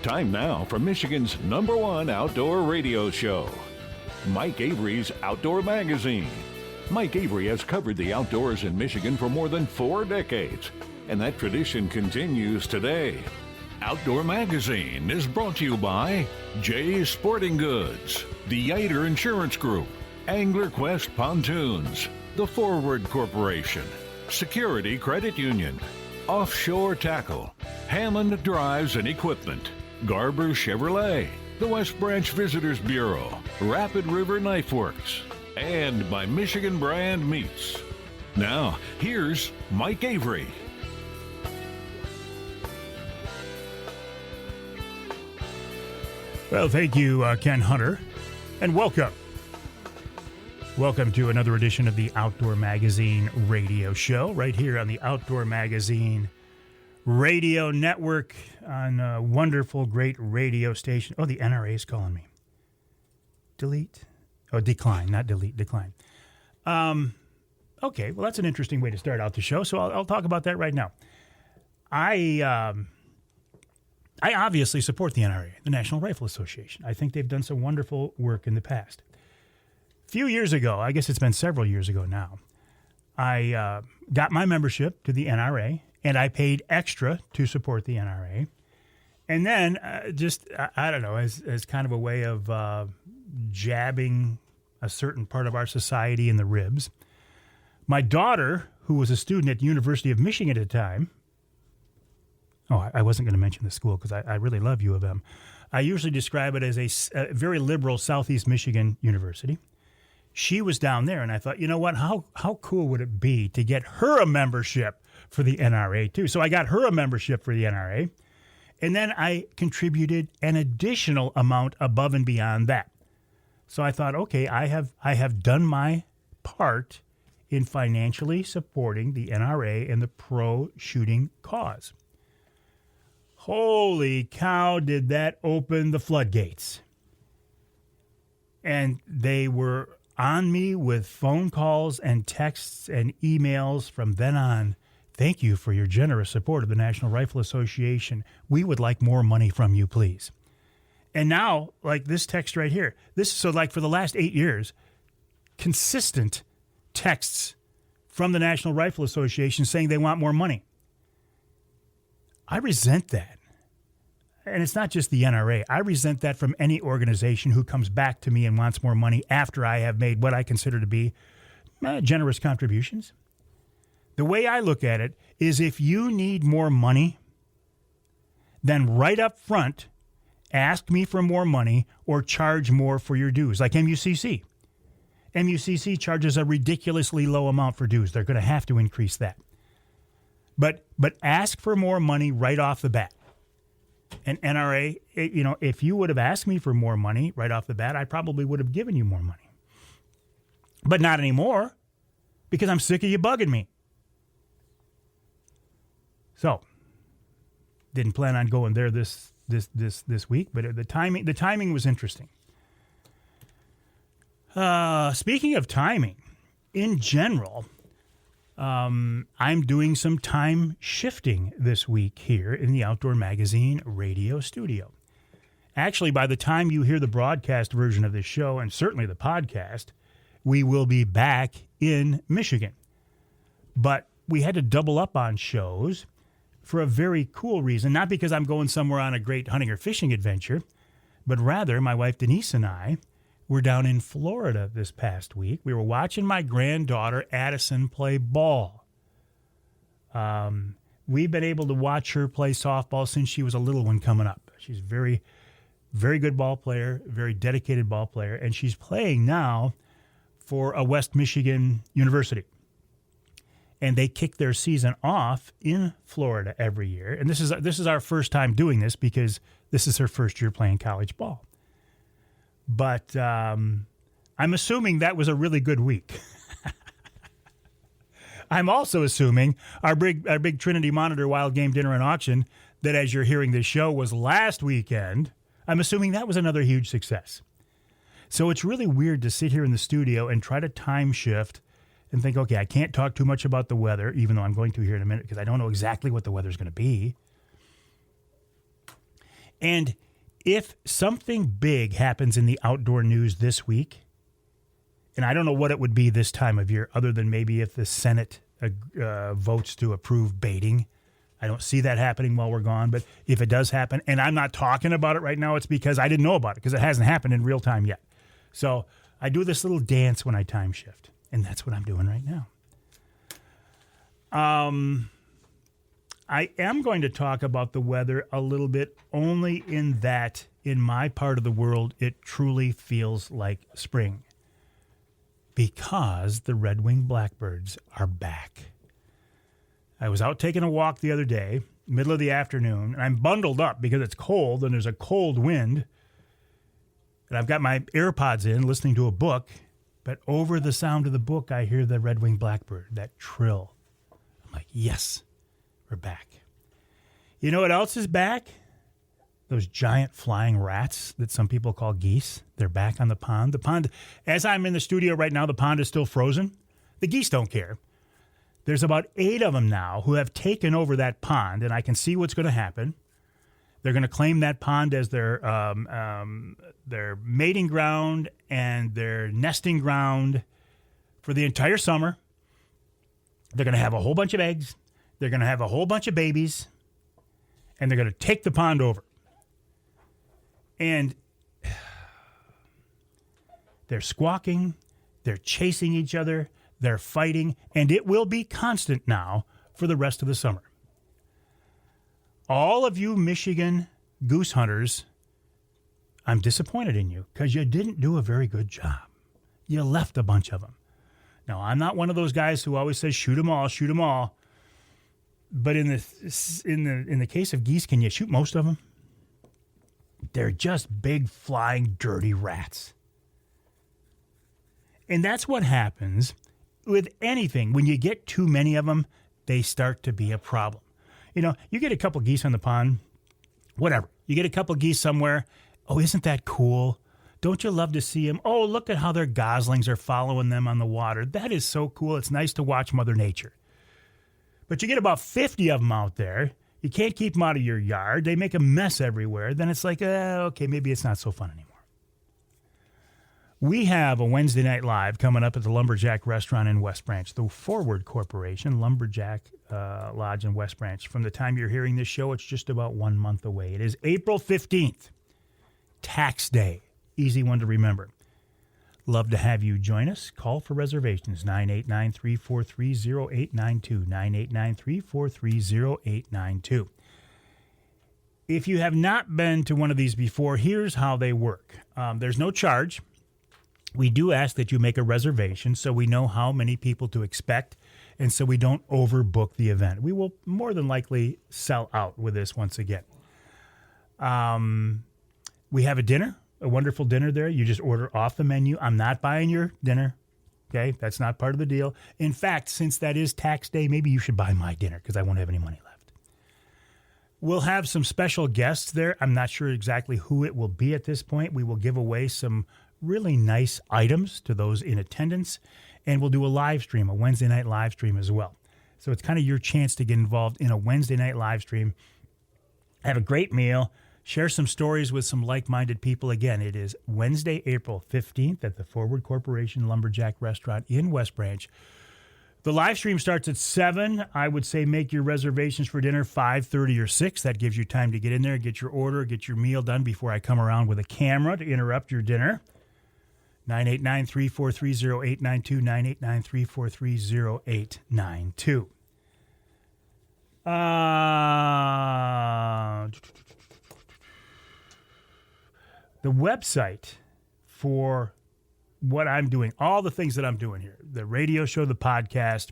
Time now for Michigan's #1 outdoor radio show, Mike Avery's Outdoor Magazine. Mike Avery has covered the outdoors in Michigan for more than 4 decades, and that tradition continues today. Outdoor Magazine is brought to you by Jay's Sporting Goods, the Yater Insurance Group, Angler Quest Pontoons, The Forward Corporation, Security Credit Union, Offshore Tackle, Hammond Drives and Equipment, Garber Chevrolet, the West Branch Visitors Bureau, Rapid River Knife Works, and by Michigan Brand Meats. Now, here's Mike Avery. Well, thank you, Ken Hunter, and welcome. Welcome to another edition of the Outdoor Magazine radio show, right here on the Outdoor Magazine radio network on a wonderful, great radio station. Oh, the NRA is calling me. Delete? Oh, decline, not delete, decline. Okay, well, that's an interesting way to start out the show, so I'll talk about that right now. I obviously support the NRA, the National Rifle Association. I think they've done some wonderful work in the past. A few years ago, I guess it's been several years ago now, I got my membership to the NRA, and I paid extra to support the NRA. And then I don't know, as kind of a way of jabbing a certain part of our society in the ribs, my daughter, who was a student at the University of Michigan at the time, I wasn't going to mention the school because I really love U of M. I usually describe it as a very liberal Southeast Michigan university. She was down there, and I thought, you know what, how cool would it be to get her a membership for the NRA too? So I got her a membership for the NRA, and then I contributed an additional amount above and beyond that. So I thought, okay, I have done my part in financially supporting the NRA and the pro-shooting cause. Holy cow, did that open the floodgates. And they were on me with phone calls and texts and emails from then on. Thank you for your generous support of the National Rifle Association. We would like more money from you, please. And now, like this text right here, so like for the last 8 years, consistent texts from the National Rifle Association saying they want more money. I resent that. And it's not just the NRA. I resent that from any organization who comes back to me and wants more money after I have made what I consider to be generous contributions. The way I look at it is if you need more money, then right up front, ask me for more money or charge more for your dues, like MUCC. MUCC charges a ridiculously low amount for dues. They're going to have to increase that. But ask for more money right off the bat. And NRA, if you would have asked me for more money right off the bat, I probably would have given you more money. But not anymore, because I'm sick of you bugging me. So, didn't plan on going there this week, but the timing was interesting. Speaking of timing, in general, I'm doing some time shifting this week here in the Outdoor Magazine radio studio. Actually, by the time you hear the broadcast version of this show, and certainly the podcast, we will be back in Michigan. But we had to double up on shows for a very cool reason, not because I'm going somewhere on a great hunting or fishing adventure, but rather my wife Denise and I were down in Florida this past week. We were watching my granddaughter Addison play ball. We've been able to watch her play softball since she was a little one coming up. She's a very, very good ball player, very dedicated ball player, and she's playing now for a West Michigan university. And they kick their season off in Florida every year. And this is our first time doing this because this is her first year playing college ball. But I'm assuming that was a really good week. I'm also assuming our big Trinity Monitor Wild Game Dinner and Auction that, as you're hearing this show, was last weekend. I'm assuming that was another huge success. So it's really weird to sit here in the studio and try to time shift and think, okay, I can't talk too much about the weather, even though I'm going to here in a minute because I don't know exactly what the weather's going to be. And if something big happens in the outdoor news this week, and I don't know what it would be this time of year other than maybe if the Senate votes to approve baiting. I don't see that happening while we're gone, but if it does happen, and I'm not talking about it right now, it's because I didn't know about it because it hasn't happened in real time yet. So I do this little dance when I time shift, and that's what I'm doing right now. I am going to talk about the weather a little bit, only in that in my part of the world, it truly feels like spring because the red-winged blackbirds are back. I was out taking a walk the other day, middle of the afternoon, and I'm bundled up because it's cold and there's a cold wind. And I've got my AirPods in listening to a book, but over the sound of the book, I hear the red-winged blackbird, that trill. I'm like, yes, we're back. You know what else is back? Those giant flying rats that some people call geese. They're back on the pond. The pond, as I'm in the studio right now, the pond is still frozen. The geese don't care. There's about 8 of them now who have taken over that pond, and I can see what's going to happen. They're going to claim that pond as their mating ground and their nesting ground for the entire summer. They're going to have a whole bunch of eggs. They're going to have a whole bunch of babies, and they're going to take the pond over. And they're squawking, they're chasing each other, they're fighting, and it will be constant now for the rest of the summer. All of you Michigan goose hunters, I'm disappointed in you because you didn't do a very good job. You left a bunch of them. Now, I'm not one of those guys who always says shoot them all, shoot them all. But in the case of geese, can you shoot most of them? They're just big, flying, dirty rats. And that's what happens with anything. When you get too many of them, they start to be a problem. You know, you get a couple geese on the pond, whatever. You get a couple geese somewhere. Oh, isn't that cool? Don't you love to see them? Oh, look at how their goslings are following them on the water. That is so cool. It's nice to watch Mother Nature. But you get about 50 of them out there. You can't keep them out of your yard. They make a mess everywhere. Then it's like, okay, maybe it's not so fun anymore. We have a Wednesday Night Live coming up at the Lumberjack Restaurant in West Branch, the Forward Corporation, Lumberjack Lodge in West Branch. From the time you're hearing this show, it's just about 1 month away. It is April 15th, Tax Day. Easy one to remember. Love to have you join us. Call for reservations, 989-343-0892, 989-343-0892. If you have not been to one of these before, here's how they work. There's no charge. We do ask that you make a reservation so we know how many people to expect and so we don't overbook the event. We will more than likely sell out with this once again. We have a dinner. A wonderful dinner there. You just order off the menu. I'm not buying your dinner. Okay? That's not part of the deal. In fact, since that is tax day, maybe you should buy my dinner because I won't have any money left. We'll have some special guests there. I'm not sure exactly who it will be at this point. We will give away some really nice items to those in attendance, and we'll do a live stream, a Wednesday night live stream as well. So it's kind of your chance to get involved in a Wednesday night live stream. Have a great meal. Share some stories with some like-minded people. Again, it is Wednesday, April 15th at the Forward Corporation Lumberjack Restaurant in West Branch. The live stream starts at 7. I would say make your reservations for dinner 5:30 or 6. That gives you time to get in there, get your order, get your meal done before I come around with a camera to interrupt your dinner. 989-343-0892, 989-343-0892. The website for what I'm doing, all the things that I'm doing here, the radio show, the podcast,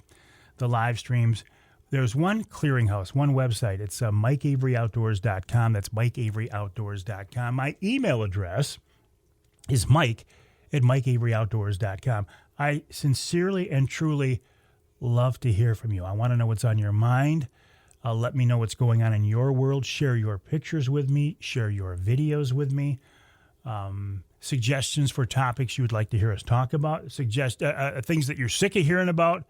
the live streams, there's one clearinghouse, one website. It's MikeAveryOutdoors.com. That's MikeAveryOutdoors.com. My email address is Mike@MikeAveryOutdoors.com. I sincerely and truly love to hear from you. I want to know what's on your mind. Let me know what's going on in your world. Share your pictures with me. Share your videos with me. Suggestions for topics you would like to hear us talk about. Suggest things that you're sick of hearing about.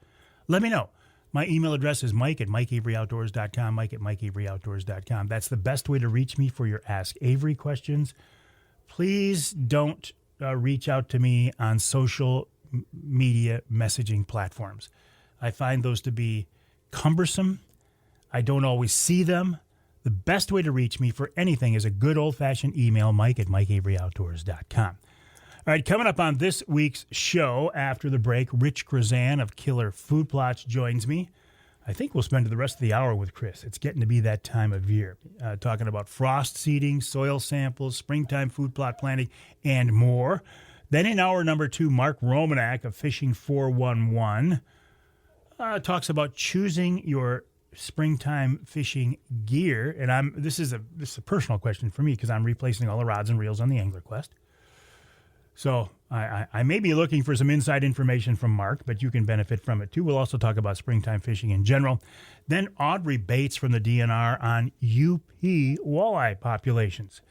Let me know. My email address is mike@mikeaveryoutdoors.com, mike@mikeaveryoutdoors.com. That's the best way to reach me for your Ask Avery questions. Please don't reach out to me on social media messaging platforms. I find those to be cumbersome. I don't always see them. The best way to reach me for anything is a good old-fashioned email, mike@mikeaveryoutdoors.com. All right, coming up on this week's show after the break, Rich Chrzan of Killer Food Plots joins me. I think we'll spend the rest of the hour with Chris. It's getting to be that time of year, talking about frost seeding, soil samples, springtime food plot planting, and more. Then in hour number 2, Mark Romanack of Fishing 411 talks about choosing your springtime fishing gear. And this is a personal question for me because I'm replacing all the rods and reels on the Angler Quest. So I may be looking for some inside information from Mark, but you can benefit from it too. We'll also talk about springtime fishing in general. Then Audrey Baetz from the DNR on UP walleye populations.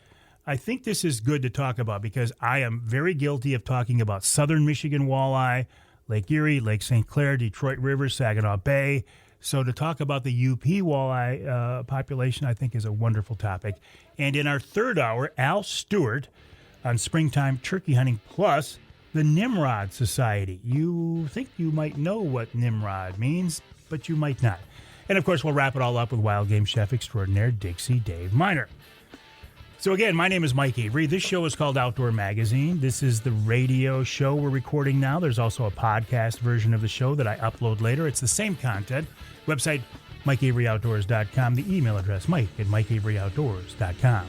I think this is good to talk about because I am very guilty of talking about southern Michigan walleye, Lake Erie, Lake St. Clair, Detroit River, Saginaw Bay. So to talk about the UP walleye population, I think is a wonderful topic. And in our third hour, Al Stewart on springtime turkey hunting, plus the Nimrod Society. You think you might know what Nimrod means, but you might not. And of course, we'll wrap it all up with wild game chef extraordinaire Dixie Dave Minar. So again, my name is Mike Avery. This show is called Outdoor Magazine. This is the radio show we're recording now. There's also a podcast version of the show that I upload later. It's the same content. Website, mikeaveryoutdoors.com. The email address, mike@mikeaveryoutdoors.com.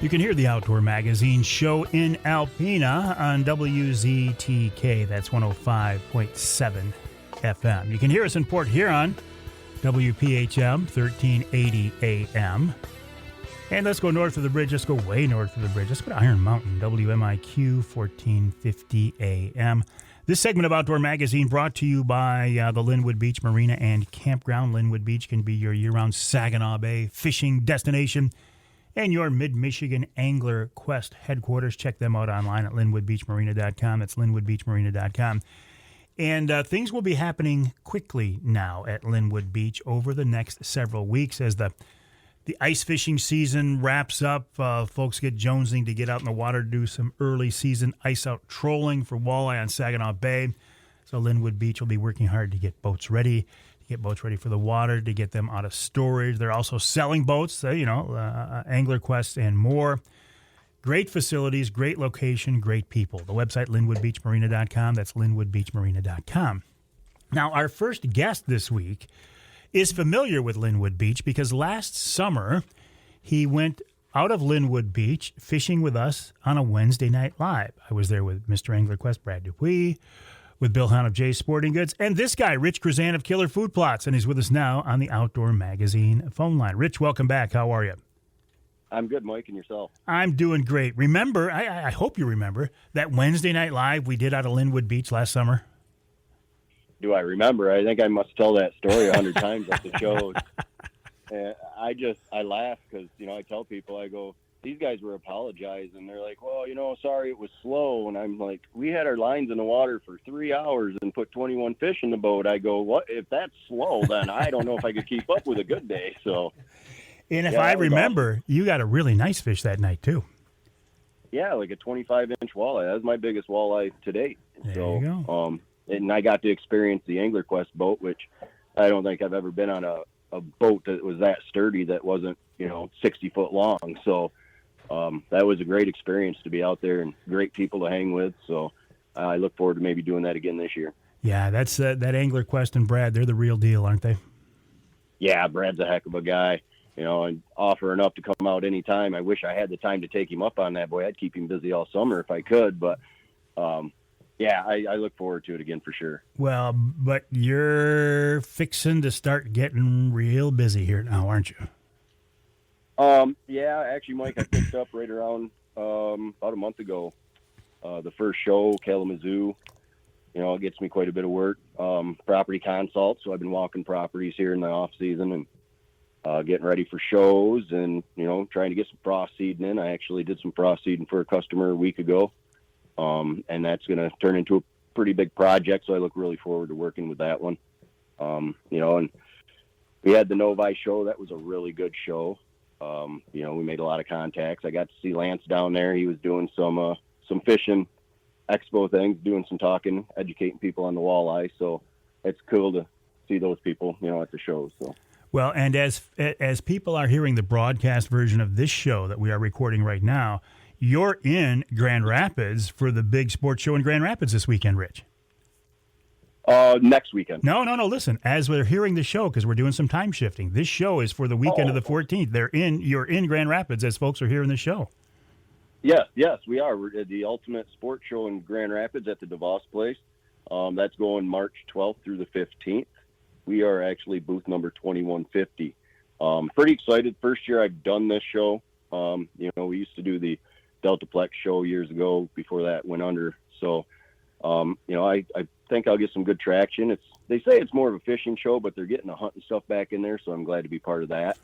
You can hear the Outdoor Magazine show in Alpena on WZTK. That's 105.7 FM. You can hear us in Port Huron, WPHM 1380 AM. And let's go north of the bridge. Let's go way north of the bridge. Let's go to Iron Mountain, WMIQ 1450 AM. This segment of Outdoor Magazine brought to you by the Linwood Beach Marina and Campground. Linwood Beach can be your year-round Saginaw Bay fishing destination and your Mid-Michigan Angler Quest headquarters. Check them out online at linwoodbeachmarina.com. That's linwoodbeachmarina.com. And things will be happening quickly now at Linwood Beach over the next several weeks as the ice fishing season wraps up. Folks get jonesing to get out in the water to do some early season ice out trolling for walleye on Saginaw Bay. So Linwood Beach will be working hard to get boats ready. Get boats ready for the water, to get them out of storage. They're also selling boats, Angler Quest and more. Great facilities, great location, great people. The website, linwoodbeachmarina.com. That's linwoodbeachmarina.com. Now, our first guest this week is familiar with Linwood Beach because last summer he went out of Linwood Beach fishing with us on a Wednesday night live. I was there with Mr. Angler Quest, Brad Dupuis, with Bill Hunt of Jay's Sporting Goods, and this guy, Rich Chrzan of Killer Food Plots, and he's with us now on the Outdoor Magazine phone line. Rich, welcome back. How are you? I'm good, Mike, and yourself? I'm doing great. Remember, I hope you remember, that Wednesday night live we did out of Linwood Beach last summer? Do I remember? I think I must tell that story 100 times at the shows. I laugh because, I tell people, I go, these guys were apologizing. They're like, well, sorry it was slow. And I'm like, we had our lines in the water for 3 hours and put 21 fish in the boat. I go, what? If that's slow, then I don't know if I could keep up with a good day. So, and if I remember, you got a really nice fish that night too. Yeah, like a 25-inch walleye. That was my biggest walleye to date. There you go. And I got to experience the Angler Quest boat, which I don't think I've ever been on a boat that was that sturdy that wasn't, 60 foot long. So that was a great experience to be out there and great people to hang with. So I look forward to maybe doing that again this year. Yeah, that's that Angler Quest and Brad. They're the real deal, aren't they? Yeah, Brad's a heck of a guy, and offering up to come out anytime. I wish I had the time to take him up on that. Boy, I'd keep him busy all summer if I could. But, yeah, I look forward to it again for sure. Well, but you're fixing to start getting real busy here now, aren't you? Yeah, actually, Mike, I picked up right around about a month ago the first show, Kalamazoo, it gets me quite a bit of work. Property consult, so I've been walking properties here in the off season and getting ready for shows and, trying to get some frost seeding in. I actually did some frost seeding for a customer a week ago, and that's going to turn into a pretty big project, so I look really forward to working with that one. And we had the Novi show. That was a really good show. We made a lot of contacts. I got to see Lance down there. He was doing some fishing expo things, doing some talking, educating people on the walleye. So it's cool to see those people, at the show. So. Well, and as people are hearing the broadcast version of this show that we are recording right now, you're in Grand Rapids for the big sports show in Grand Rapids this weekend, Rich. Next weekend. No. Listen, as we're hearing the show, because we're doing some time shifting, this show is for the weekend of the 14th. You're in Grand Rapids as folks are hearing the show. Yes, we are. We're at the Ultimate Sports Show in Grand Rapids at the DeVos Place. That's going March 12th through the 15th. We are actually booth number 2150. Pretty excited. First year I've done this show. We used to do the Deltaplex show years ago before that went under. So, I think I'll get some good traction. They say it's more of a fishing show, but they're getting the hunting stuff back in there, so I'm glad to be part of that.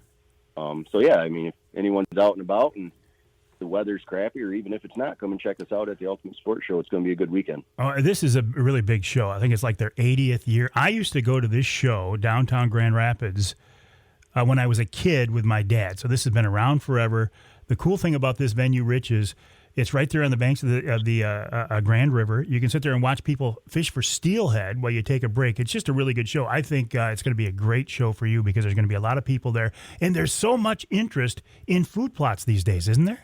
If anyone's out and about and the weather's crappy, or even if it's not, come and check us out at the Ultimate Sports Show. It's going to be a good weekend. This is a really big show. I think it's like their 80th year. I used to go to this show, downtown Grand Rapids, when I was a kid with my dad. So this has been around forever. The cool thing about this venue, Rich, is it's right there on the banks of the Grand River. You can sit there and watch people fish for steelhead while you take a break. It's just a really good show. I think it's going to be a great show for you because there's going to be a lot of people there. And there's so much interest in food plots these days, isn't there?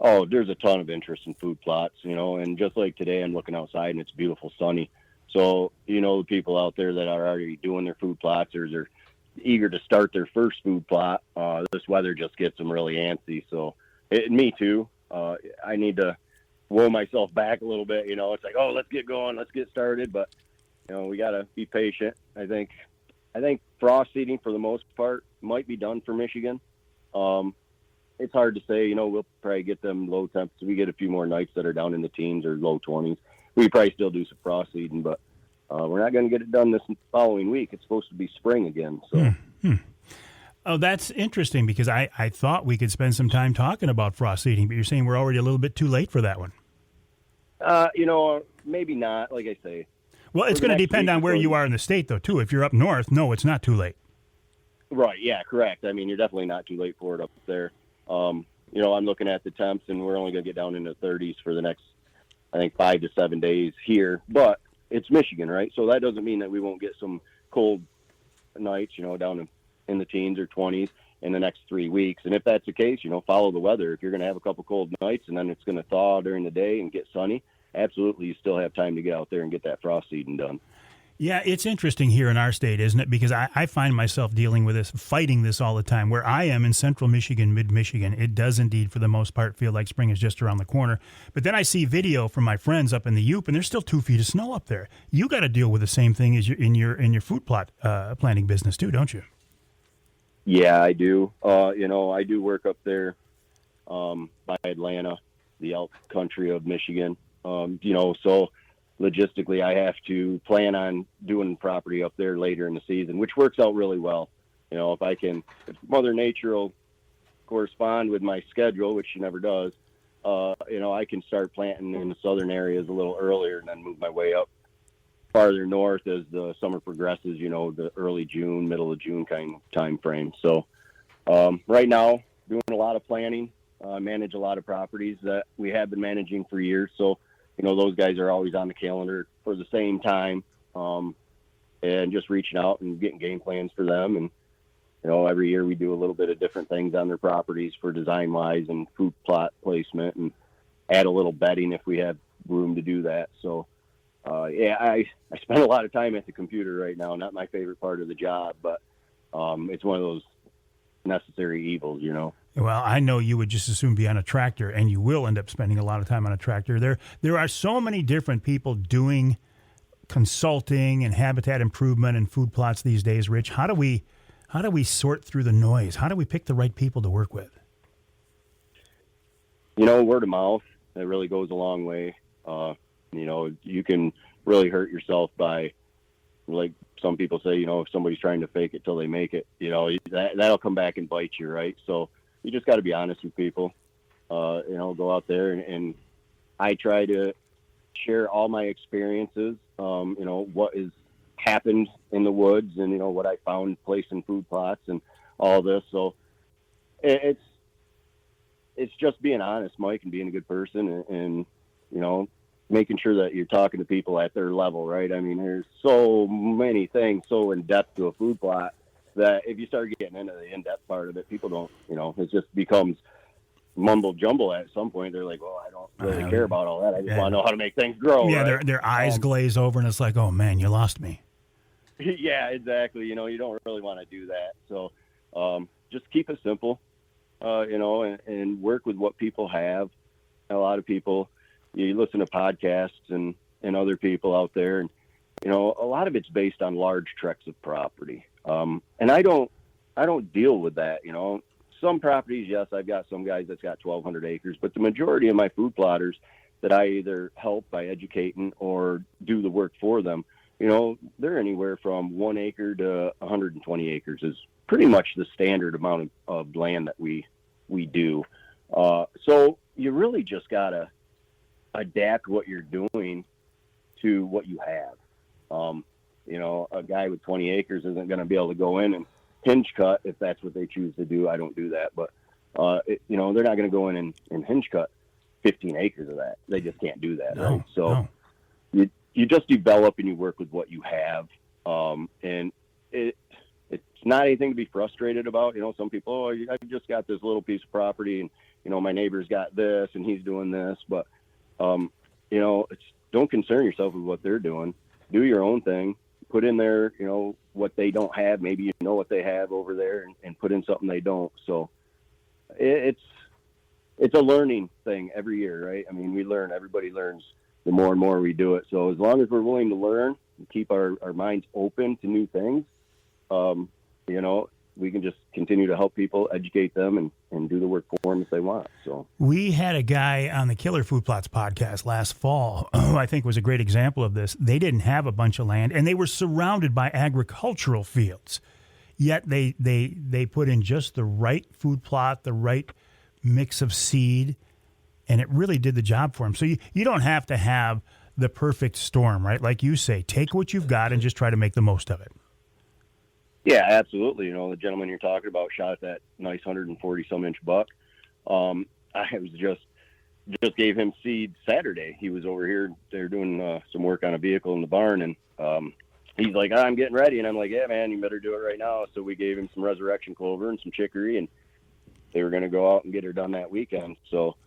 Oh, there's a ton of interest in food plots, and just like today, I'm looking outside and it's beautiful, sunny. So, the people out there that are already doing their food plots or they're eager to start their first food plot, this weather just gets them really antsy. So, me too. I need to woe myself back a little bit. It's like, let's get going, let's get started. But, we got to be patient. I think frost seeding for the most part might be done for Michigan. It's hard to say, we'll probably get them low temps. We get a few more nights that are down in the teens or low 20s. We probably still do some frost seeding, but we're not going to get it done this following week. It's supposed to be spring again. So. Oh, that's interesting because I thought we could spend some time talking about frost seeding, but you're saying we're already a little bit too late for that one. Maybe not, like I say. Well, it's going to depend on where you are in the state, though, too. If you're up north, no, it's not too late. Right, yeah, correct. I mean, you're definitely not too late for it up there. I'm looking at the temps, and we're only going to get down into the 30s for the next, I think, 5 to 7 days here. But it's Michigan, right? So that doesn't mean that we won't get some cold nights, down in the teens or 20s in the next 3 weeks. And if that's the case, follow the weather. If you're going to have a couple cold nights and then it's going to thaw during the day and get sunny, absolutely, you still have time to get out there and get that frost seeding done. Yeah, it's interesting here in our state, isn't it? Because I find myself dealing with this, fighting this all the time. Where I am in central Michigan, mid-Michigan, it does indeed, for the most part, feel like spring is just around the corner. But then I see video from my friends up in the Yup, and there's still 2 feet of snow up there. You got to deal with the same thing as in your food plot planting business too, don't you? Yeah, I do. I do work up there by Atlanta, the elk country of Michigan. So logistically, I have to plan on doing property up there later in the season, which works out really well. If Mother Nature will correspond with my schedule, which she never does, I can start planting in the southern areas a little earlier and then move my way up farther north as the summer progresses, the early June, middle of June kind of time frame. So right now, doing a lot of planning, manage a lot of properties that we have been managing for years. So, those guys are always on the calendar for the same time, and just reaching out and getting game plans for them. And, every year we do a little bit of different things on their properties for design-wise and food plot placement, and add a little bedding if we have room to do that. So, I spend a lot of time at the computer right now. Not my favorite part of the job, but it's one of those necessary evils, Well, I know you would just as soon be on a tractor, and you will end up spending a lot of time on a tractor. There are so many different people doing consulting and habitat improvement and food plots these days, Rich. How do we sort through the noise? How do we pick the right people to work with? Word of mouth, it really goes a long way. You can really hurt yourself by, like some people say, if somebody's trying to fake it till they make it, that'll come back and bite you, right? So you just got to be honest with people. Go out there and I try to share all my experiences, what has happened in the woods and, what I found placing food plots and all this. So it's just being honest, Mike, and being a good person and making sure that you're talking to people at their level, right? I mean, there's so many things so in depth to a food plot that if you start getting into the in-depth part of it, people don't, it just becomes mumble jumble at some point. They're like, well, I don't really care about all that. I just want to know how to make things grow. Yeah, right? their eyes glaze over, and it's like, oh man, you lost me. Yeah, exactly. You don't really want to do that. So just keep it simple, and work with what people have. A lot of people, you listen to podcasts and other people out there, and a lot of it's based on large tracts of property. And I don't deal with that. Some properties, yes, I've got some guys that's got 1,200 acres, but the majority of my food plotters that I either help by educating or do the work for them, they're anywhere from 1 acre to 120 acres is pretty much the standard amount of land that we do. So you really just got to adapt what you're doing to what you have. A guy with 20 acres isn't going to be able to go in and hinge cut if that's what they choose to do. I don't do that, but they're not going to go in and hinge cut 15 acres of that. They just can't do that. Right? So you just develop and you work with what you have. And it's not anything to be frustrated about. Some people, I just got this little piece of property and, my neighbor's got this and he's doing this, but, don't concern yourself with what they're doing. Do your own thing. Put in there, what they don't have. Maybe what they have over there and put in something they don't. So it's a learning thing every year, right? I mean, everybody learns the more and more we do it. So as long as we're willing to learn and keep our minds open to new things, we can just continue to help people, educate them, and do the work for them if they want. So we had a guy on the Killer Food Plots podcast last fall who I think was a great example of this. They didn't have a bunch of land, and they were surrounded by agricultural fields, yet they put in just the right food plot, the right mix of seed, and it really did the job for them. So you don't have to have the perfect storm, right? Like you say, take what you've got and just try to make the most of it. Yeah, absolutely. The gentleman you're talking about shot that nice 140-some inch buck. I was just gave him seed Saturday. He was over here. They're doing some work on a vehicle in the barn, and he's like, I'm getting ready. And I'm like, yeah, man, you better do it right now. So we gave him some resurrection clover and some chicory, and they were going to go out and get her done that weekend. So,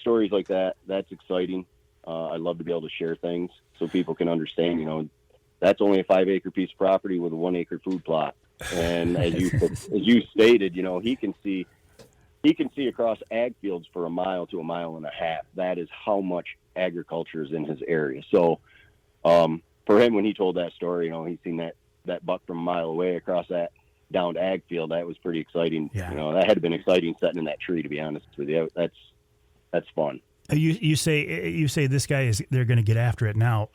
stories like that, that's exciting. I love to be able to share things so people can understand, that's only a 5-acre piece of property with a 1-acre food plot. And as you stated, he can see across ag fields for a mile to a mile and a half. That is how much agriculture is in his area. So, for him, when he told that story, he's seen that buck from a mile away across that downed ag field. That was pretty exciting. Yeah. That had been exciting sitting in that tree, to be honest with you. That's fun. You say this guy they're going to get after it now.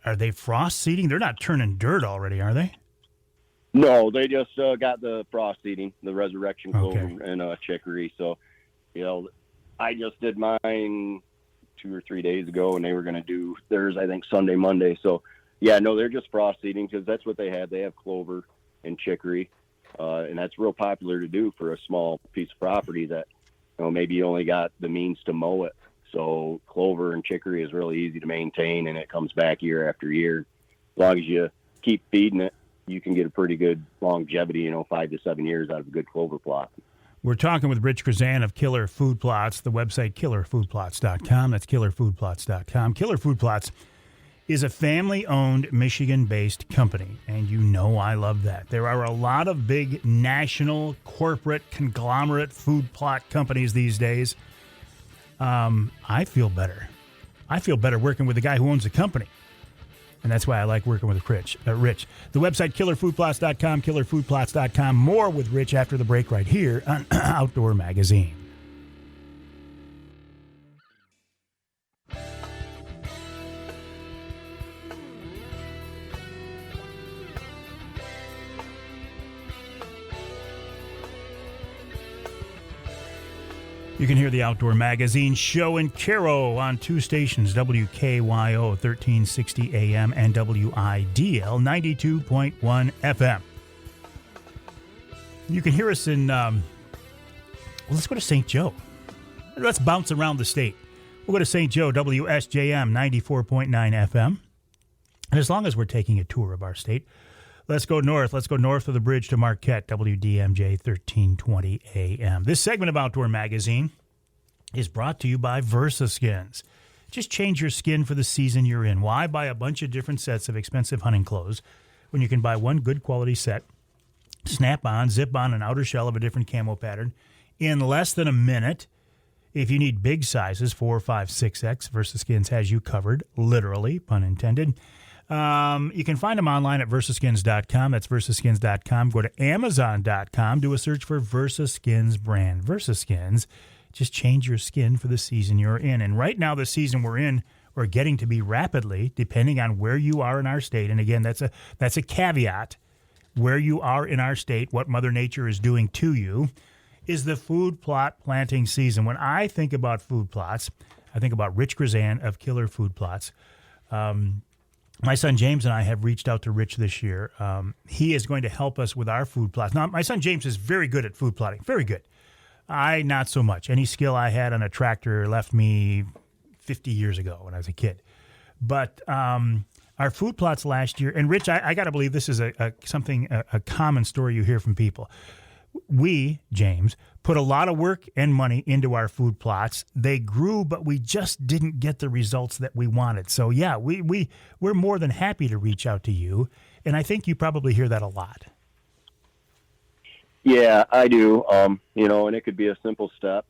Are they frost seeding? They're not turning dirt already, are they? No, they just got the frost seeding, the resurrection clover and chicory. So, I just did mine 2 or 3 days ago, and they were going to do theirs, I think, Sunday, Monday. So, yeah, no, they're just frost seeding because that's what they had. They have clover and chicory, and that's real popular to do for a small piece of property that, maybe you only got the means to mow it. So clover and chicory is really easy to maintain, and it comes back year after year. As long as you keep feeding it, you can get a pretty good longevity, 5 to 7 years out of a good clover plot. We're talking with Rich Chrzan of Killer Food Plots, the website killerfoodplots.com. That's killerfoodplots.com. Killer Food Plots is a family-owned, Michigan-based company, and I love that. There are a lot of big national, corporate, conglomerate food plot companies these days. I feel better. I feel better working with the guy who owns the company. And that's why I like working with Rich. The website, killerfoodplots.com, killerfoodplots.com. More with Rich after the break right here on Outdoor Magazine. You can hear the Outdoor Magazine show in Caro on two stations, WKYO 1360 AM and WIDL 92.1 FM. You can hear us in, let's go to St. Joe. Let's bounce around the state. We'll go to St. Joe, WSJM 94.9 FM. And as long as we're taking a tour of our state, let's go north. Let's go north of the bridge to Marquette, WDMJ 1320 AM. This segment of Outdoor Magazine is brought to you by VersaSkins. Just change your skin for the season you're in. Why buy a bunch of different sets of expensive hunting clothes when you can buy one good quality set, snap on, zip on an outer shell of a different camo pattern in less than a minute? If you need big sizes, 4, 5, 6X, VersaSkins has you covered, literally, pun intended. You can find them online at versaskins.com. That's versaskins.com. Go to amazon.com. Do a search for VersaSkins brand. VersaSkins, just change your skin for the season you're in. And right now, the season we're in, we're getting to be rapidly, depending on where you are in our state. And again, that's a caveat. Where you are in our state, what Mother Nature is doing to you, is the food plot planting season. When I think about food plots, I think about Rich Chrzan of Killer Food Plots. My son James and I have reached out to Rich this year. He is going to help us with our food plots. Now, my son James is very good at food plotting, very good. I, not so much. Any skill I had on a tractor left me 50 years ago when I was a kid. But our food plots last year, and Rich, I got to believe this is a common story you hear from people. We, James, put a lot of work and money into our food plots. They grew, but we just didn't get the results that we wanted. So, yeah, we're more than happy to reach out to you, and I think you probably hear that a lot. Yeah, I do. And it could be a simple step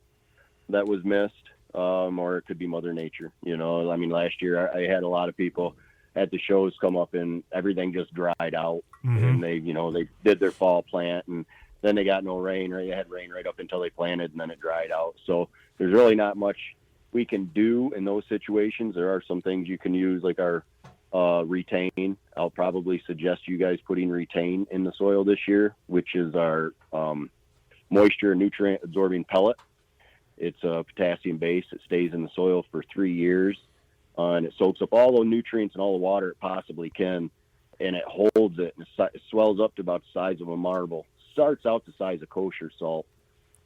that was missed, or it could be Mother Nature. I mean, last year I had a lot of people at the shows come up and everything just dried out, and they did their fall plant, and then they got no rain, right? They had rain right up until they planted, and then it dried out. So there's really not much we can do in those situations. There are some things you can use, like our retain. I'll probably suggest you guys putting retain in the soil this year, which is our moisture and nutrient absorbing pellet. It's a potassium base. It stays in the soil for 3 years, and it soaks up all the nutrients and all the water it possibly can, and it holds it, and it swells up to about the size of a marble. Starts out the size of kosher salt,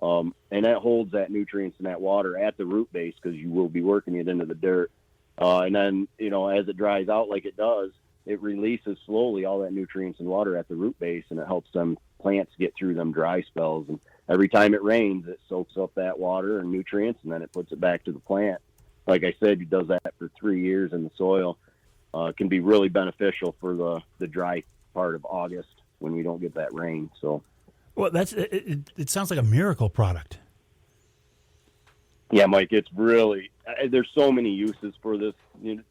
and that holds that nutrients and that water at the root base, because you will be working it into the dirt. And then, as it dries out like it does, it releases slowly all that nutrients and water at the root base, and it helps them plants get through them dry spells. And every time it rains, it soaks up that water and nutrients, and then it puts it back to the plant. Like I said, it does that for 3 years in the soil. It can be really beneficial for the dry part of August when we don't get that rain. So. Well, it sounds like a miracle product. Yeah, Mike, it's really, there's so many uses for this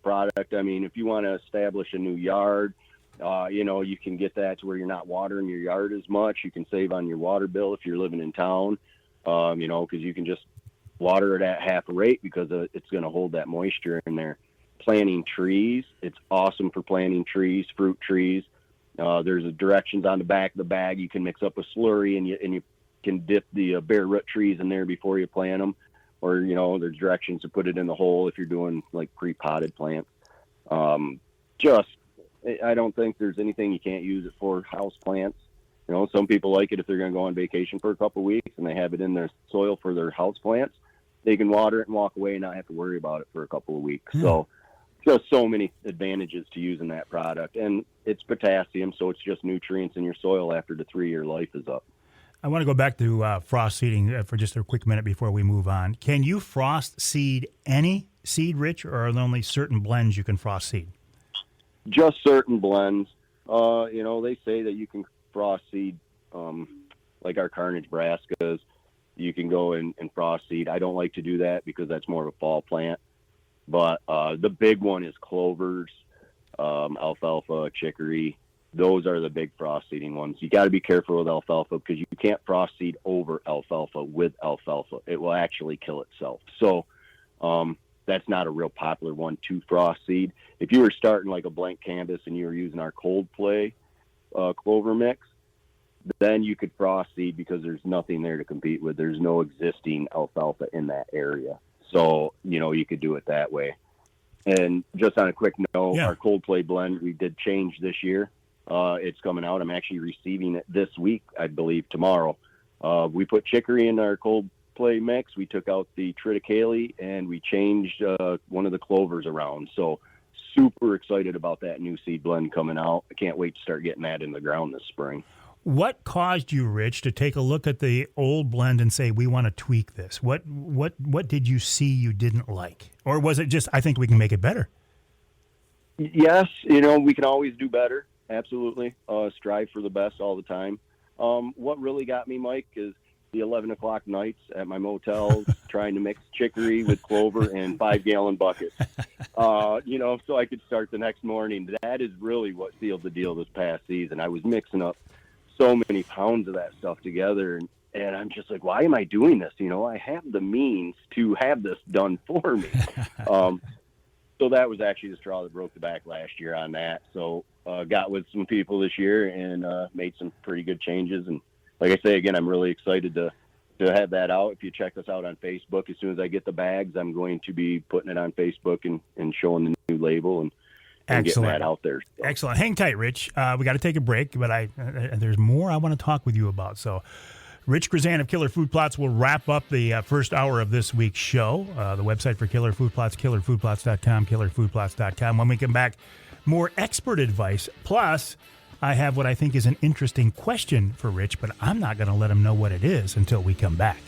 product. I mean, if you want to establish a new yard, you can get that to where you're not watering your yard as much. You can save on your water bill if you're living in town, because you can just water it at half a rate, because it's going to hold that moisture in there. Planting trees, it's awesome for planting trees, fruit trees. There's directions on the back of the bag. You can mix up a slurry, and you can dip the bare root trees in there before you plant them. Or, there's directions to put it in the hole if you're doing like pre-potted plants. I don't think there's anything you can't use it for. House plants. Some people like it if they're going to go on vacation for a couple of weeks and they have it in their soil for their house plants. They can water it and walk away and not have to worry about it for a couple of weeks. So just so many advantages to using that product. And it's potassium, so it's just nutrients in your soil after the 3-year life is up. I want to go back to frost seeding for just a quick minute before we move on. Can you frost seed any seed, Rich, or are there only certain blends you can frost seed? Just certain blends. They say that you can frost seed, like our Carnage brassicas. You can go and frost seed. I don't like to do that because that's more of a fall plant. But the big one is clovers, alfalfa, chicory. Those are the big frost seeding ones. You got to be careful with alfalfa because you can't frost seed over alfalfa with alfalfa. It will actually kill itself. So that's not a real popular one to frost seed. If you were starting like a blank canvas and you were using our cold play clover mix, then you could frost seed because there's nothing there to compete with. There's no existing alfalfa in that area. So, you could do it that way. And just on a quick note, Our cold play blend, we did change this year. It's coming out. I'm actually receiving it this week, I believe, tomorrow. We put chicory in our cold play mix. We took out the triticale, and we changed one of the clovers around. So super excited about that new seed blend coming out. I can't wait to start getting that in the ground this spring. What caused you, Rich, to take a look at the old blend and say, we want to tweak this? What did you see you didn't like? Or was it just, I think we can make it better? Yes, we can always do better. Absolutely. Strive for the best all the time. What really got me, Mike, is the 11 o'clock nights at my motel trying to mix chicory with clover in 5-gallon buckets. So I could start the next morning. That is really what sealed the deal this past season. I was mixing up so many pounds of that stuff together, and I'm just like, why am I doing this? I have the means to have this done for me. So that was actually the straw that broke the back last year on that. So got with some people this year and made some pretty good changes. And like I say, again, I'm really excited to have that out. If you check us out on Facebook, as soon as I get the bags, I'm going to be putting it on Facebook and showing the new label and getting that out there. So. Excellent. Hang tight, Rich. We got to take a break, but there's more I want to talk with you about. So Rich Chrzan of Killer Food Plots will wrap up the first hour of this week's show. The website for Killer Food Plots, killerfoodplots.com, killerfoodplots.com. When we come back, more expert advice. Plus, I have what I think is an interesting question for Rich, but I'm not going to let him know what it is until we come back.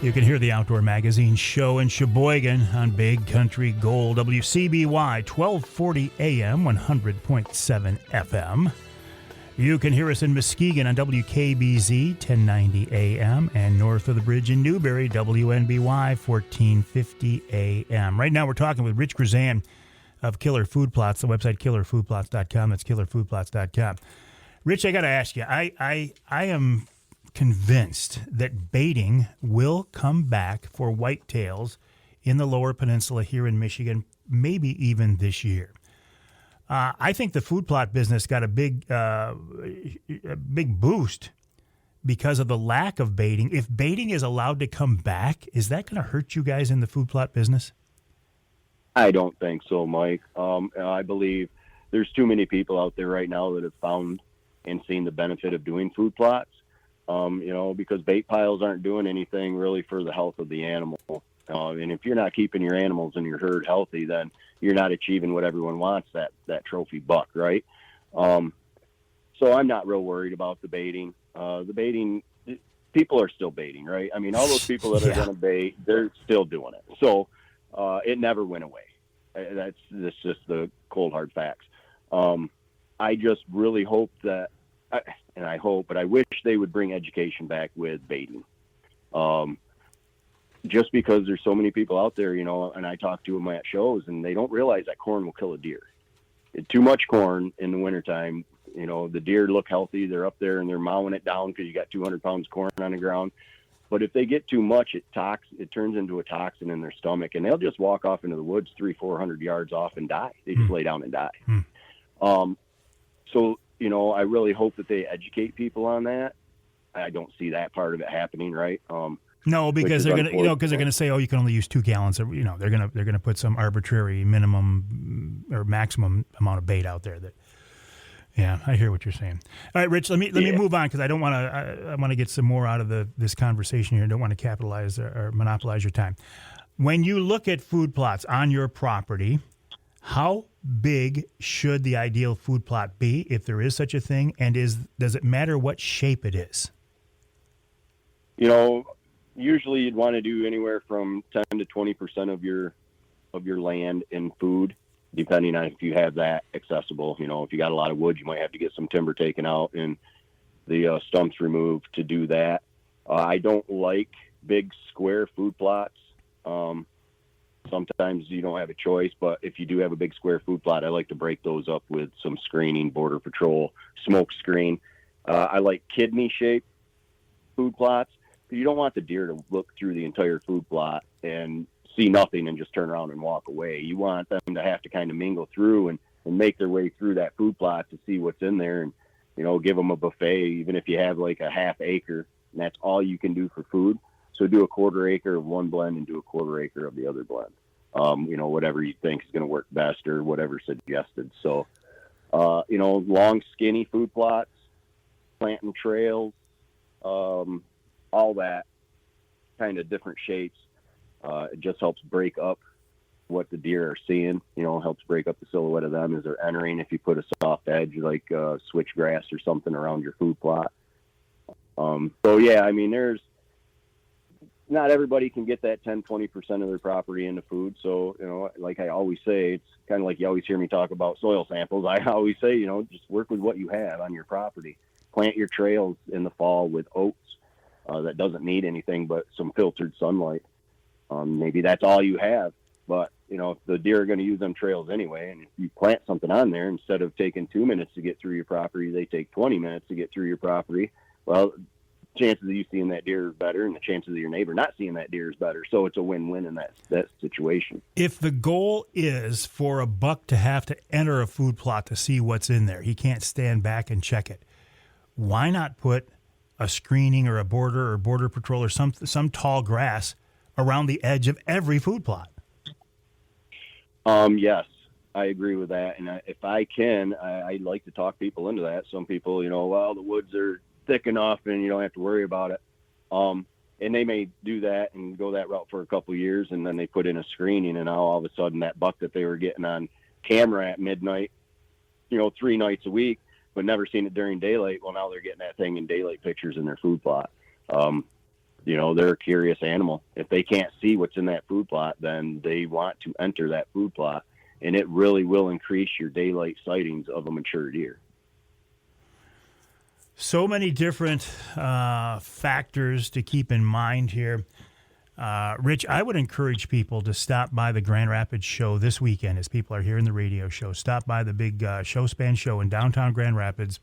You can hear the Outdoor Magazine show in Sheboygan on Big Country Gold, WCBY, 1240 AM, 100.7 FM. You can hear us in Muskegon on WKBZ, 1090 AM, and north of the bridge in Newberry, WNBY, 1450 AM. Right now we're talking with Rich Chrzan of Killer Food Plots, the website killerfoodplots.com. That's killerfoodplots.com. Rich, I got to ask you, I am convinced that baiting will come back for whitetails in the lower peninsula here in Michigan, maybe even this year. I think the food plot business got a big boost because of the lack of baiting. If baiting is allowed to come back, is that going to hurt you guys in the food plot business? I don't think so, Mike. I believe there's too many people out there right now that have found and seen the benefit of doing food plots. Because bait piles aren't doing anything really for the health of the animal. And if you're not keeping your animals and your herd healthy, then you're not achieving what everyone wants, that trophy buck, right? So I'm not real worried about the baiting. The baiting, people are still baiting, right? I mean, all those people that are going to bait, they're still doing it. So it never went away. That's just the cold, hard facts. I just really hope that, but I wish they would bring education back with baiting. Just because there's so many people out there, and I talk to them at shows, and they don't realize that corn will kill a deer. Too much corn in the wintertime, the deer look healthy. They're up there and they're mowing it down because you got 200 pounds of corn on the ground. But if they get too much, it turns into a toxin in their stomach, and they'll just walk off into the woods 300-400 yards off and die. They just lay down and die. So, I really hope that they educate people on that. I don't see that part of it happening, right? No, because they're gonna say, oh, you can only use 2 gallons. They're gonna put some arbitrary minimum or maximum amount of bait out there. I hear what you're saying. All right, Rich, let me move on because I don't want to. I want to get some more out of this conversation here. I don't want to capitalize or monopolize your time. When you look at food plots on your property, how big should the ideal food plot be, if there is such a thing, and does it matter what shape it is? Usually you'd want to do anywhere from 10 to 20% of your land in food, depending on if you have that accessible. If you got a lot of wood, you might have to get some timber taken out and the stumps removed to do that. I don't like big square food plots. Sometimes you don't have a choice, but if you do have a big square food plot, I like to break those up with some screening, border patrol, smoke screen, I like kidney-shaped food plots. You don't want the deer to look through the entire food plot and see nothing and just turn around and walk away. You want them to have to kind of mingle through and make their way through that food plot to see what's in there, and, you know, give them a buffet, even if you have like a half acre and that's all you can do for food. So do a quarter acre of one blend and do a quarter acre of the other blend. You know, whatever you think is going to work best or whatever suggested. So, you know, long, skinny food plots, planting trails, all that kind of different shapes. It just helps break up what the deer are seeing, you know, helps break up the silhouette of them as they're entering. If you put a soft edge like switchgrass or something around your food plot. So yeah, I mean, not everybody can get that 10-20% of their property into food. So, you know, like I always say, it's kind of like you always hear me talk about soil samples. I always say, you know, just work with what you have on your property. Plant your trails in the fall with oats that doesn't need anything but some filtered sunlight. Maybe that's all you have, but, you know, if the deer are going to use them trails anyway, and if you plant something on there, instead of taking 2 minutes to get through your property, they take 20 minutes to get through your property. Well, chances of you seeing that deer is better, and the chances of your neighbor not seeing that deer is better. So it's a win-win in that situation. If the goal is for a buck to have to enter a food plot to see what's in there, he can't stand back and check it. Why not put a screening or a border or border patrol or some tall grass around the edge of every food plot? Yes, I agree with that. And if I can, I like to talk people into that. Some people, you know, well, the woods are thick enough and you don't have to worry about it. And they may do that and go that route for a couple of years, and then they put in a screening, and now all of a sudden that buck that they were getting on camera at midnight, you know, 3 nights a week, but never seen it during daylight. Well, now they're getting that thing in daylight pictures in their food plot. You know, they're a curious animal. If they can't see what's in that food plot, then they want to enter that food plot, and it really will increase your daylight sightings of a mature deer. So many different factors to keep in mind here. Rich, I would encourage people to stop by the Grand Rapids show this weekend as people are here in the radio show. Stop by the big show span show in downtown Grand Rapids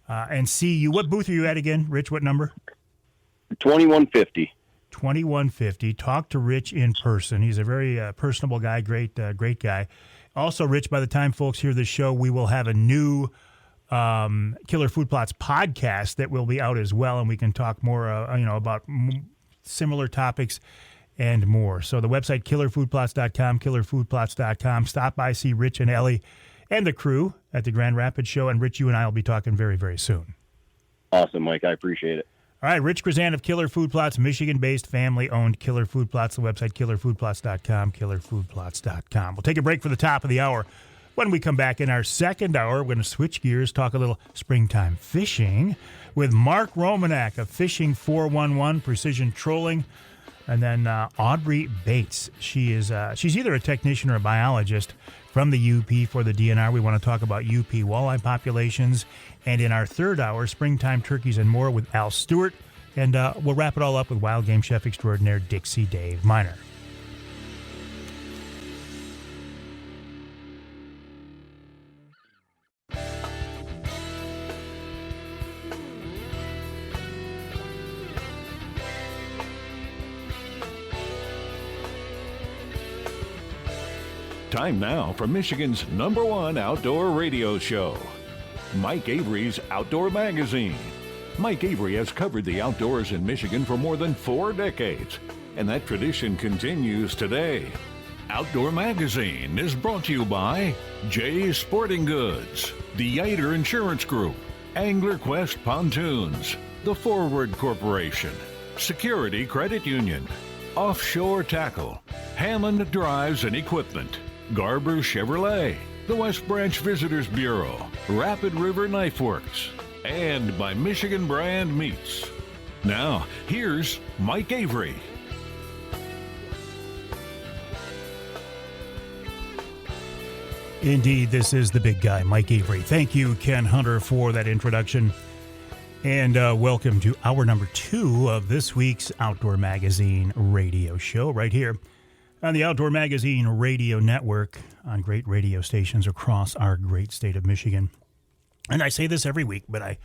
and see you. What booth are you at again, Rich? What number? 2150. 2150. Talk to Rich in person. He's a very personable guy, great guy. Also, Rich, by the time folks hear this show, we will have a new Killer Food Plots podcast that will be out as well, and we can talk more about similar topics and more. So the website, killerfoodplots.com, killerfoodplots.com. Stop by, see Rich and Ellie and the crew at the Grand Rapids show. And Rich, you and I will be talking very, very soon. Awesome, Mike. I appreciate it. All right, Rich Chrzan of Killer Food Plots, Michigan-based, family-owned Killer Food Plots. The website, killerfoodplots.com, killerfoodplots.com. We'll take a break for the top of the hour. When we come back in our second hour, we're going to switch gears, talk a little springtime fishing with Mark Romanack of Fishing 411 Precision Trolling, and then Audrey Baetz. She's either a technician or a biologist from the UP for the DNR. We want to talk about UP walleye populations. And in our third hour, springtime turkeys and more with Al Stewart. And we'll wrap it all up with wild game chef extraordinaire Dixie Dave Minar. Time now for Michigan's #1 outdoor radio show, Mike Avery's Outdoor Magazine. Mike Avery has covered the outdoors in Michigan for more than 4 decades, and that tradition continues today. Outdoor Magazine is brought to you by Jay's Sporting Goods, the Yater Insurance Group, Angler Quest Pontoons, The Forward Corporation, Security Credit Union, Offshore Tackle, Hammond Drives and Equipment, Garber Chevrolet, the West Branch Visitors Bureau, Rapid River Knife Works, and by Michigan Brand Meats. Now, here's Mike Avery. Indeed, this is the big guy, Mike Avery. Thank you, Ken Hunter, for that introduction. And welcome to hour number 2 of this week's Outdoor Magazine radio show right here on the Outdoor Magazine Radio Network on great radio stations across our great state of Michigan. And I say this every week, but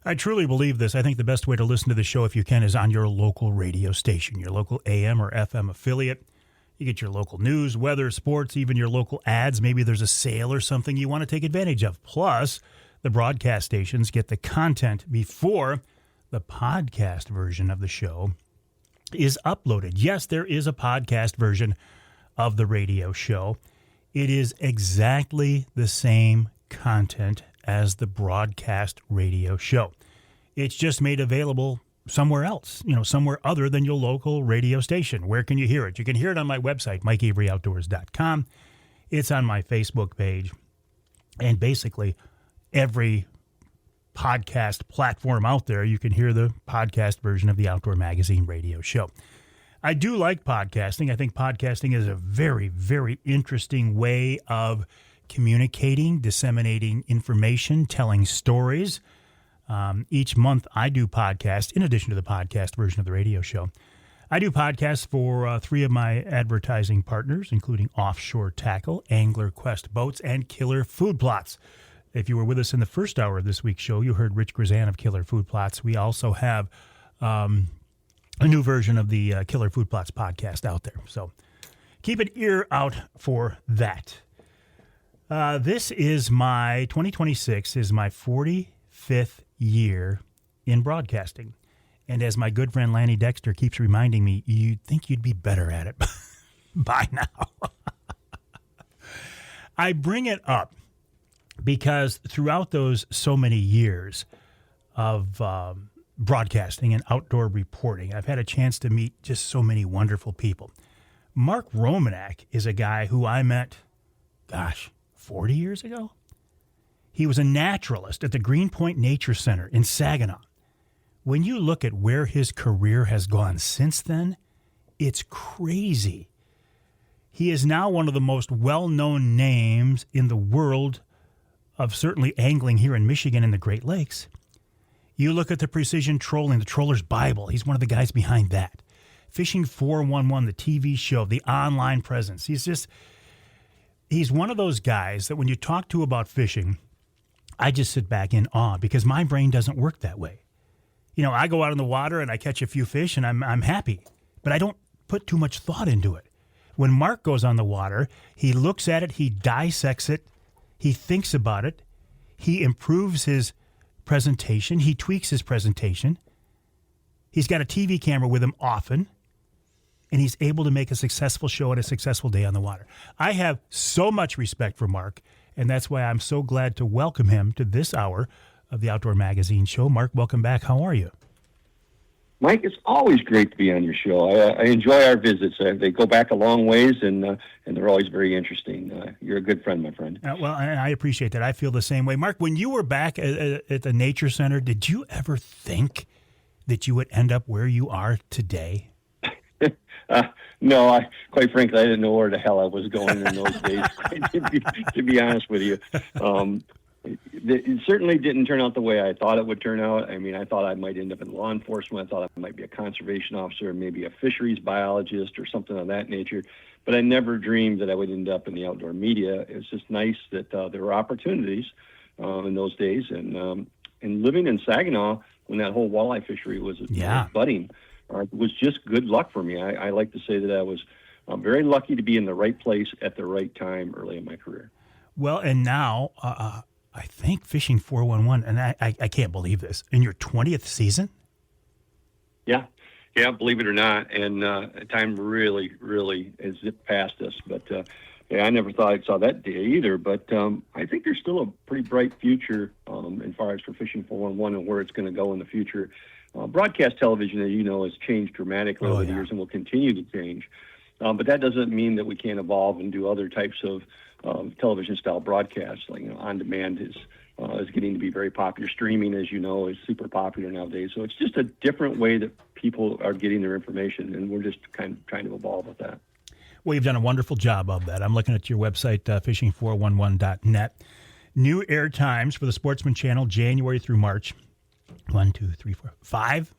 I truly believe this. I think the best way to listen to the show, if you can, is on your local radio station, your local AM or FM affiliate. You get your local news, weather, sports, even your local ads. Maybe there's a sale or something you want to take advantage of. Plus, the broadcast stations get the content before the podcast version of the show is uploaded. Yes, there is a podcast version of the radio show. It is exactly the same content as the broadcast radio show. It's just made available somewhere else, somewhere other than your local radio station. Where can you hear it? You can hear it on my website, MikeAveryOutdoors.com. It's on my Facebook page. And basically, every podcast platform out there, you can hear the podcast version of the Outdoor Magazine radio show. I do like podcasting. I think podcasting is a very, very interesting way of communicating, disseminating information, telling stories. Each month I do podcasts, in addition to the podcast version of the radio show. I do podcasts for 3 of my advertising partners, including Offshore Tackle, Angler Quest Boats, and Killer Food Plots. If you were with us in the first hour of this week's show, you heard Rich Chrzan of Killer Food Plots. We also have a new version of the Killer Food Plots podcast out there. So keep an ear out for that. This is 2026 is my 45th year in broadcasting. And as my good friend Lanny Dexter keeps reminding me, you'd think you'd be better at it by now. I bring it up because throughout those so many years of broadcasting and outdoor reporting, I've had a chance to meet just so many wonderful people. Mark Romanack is a guy who I met, 40 years ago? He was a naturalist at the Greenpoint Nature Center in Saginaw. When you look at where his career has gone since then, it's crazy. He is now one of the most well-known names in the world of certainly angling here in Michigan and the Great Lakes. You look at the precision trolling, the Troller's Bible. He's one of the guys behind that. Fishing 411, the TV show, the online presence. He's one of those guys that when you talk to about fishing, I just sit back in awe because my brain doesn't work that way. I go out in the water and I catch a few fish and I'm happy, but I don't put too much thought into it. When Mark goes on the water, he looks at it, he dissects it, he thinks about it, he improves his presentation, he tweaks his presentation. He's got a TV camera with him often, and he's able to make a successful show and a successful day on the water. I have so much respect for Mark, and that's why I'm so glad to welcome him to this hour of the Outdoor Magazine show. Mark, welcome back. How are you? Mike, it's always great to be on your show. I enjoy our visits. They go back a long ways, and they're always very interesting. You're a good friend, my friend. Well, I appreciate that. I feel the same way. Mark, when you were back at the Nature Center, did you ever think that you would end up where you are today? No, quite frankly, I didn't know where the hell I was going in those days, to be honest with you. It certainly didn't turn out the way I thought it would turn out. I mean, I thought I might end up in law enforcement. I thought I might be a conservation officer, maybe a fisheries biologist or something of that nature. But I never dreamed that I would end up in the outdoor media. It was just nice that there were opportunities in those days. And living in Saginaw when that whole walleye fishery was budding was just good luck for me. I like to say that I was very lucky to be in the right place at the right time early in my career. Well, and now I think Fishing 411, and I can't believe this, in your 20th season? Yeah, believe it or not. And time really, really has zipped past us. But, I never thought I saw that day either. But I think there's still a pretty bright future as far as for Fishing 411 and where it's going to go in the future. Broadcast television, as you know, has changed dramatically over the years and will continue to change. But that doesn't mean that we can't evolve and do other types of television-style broadcasts. Like, on-demand is getting to be very popular. Streaming, as you know, is super popular nowadays. So it's just a different way that people are getting their information, and we're just kind of trying to evolve with that. Well, you've done a wonderful job of that. I'm looking at your website, fishing411.net. New air times for the Sportsman Channel, January through March. 1, 2, 3, 4, 5.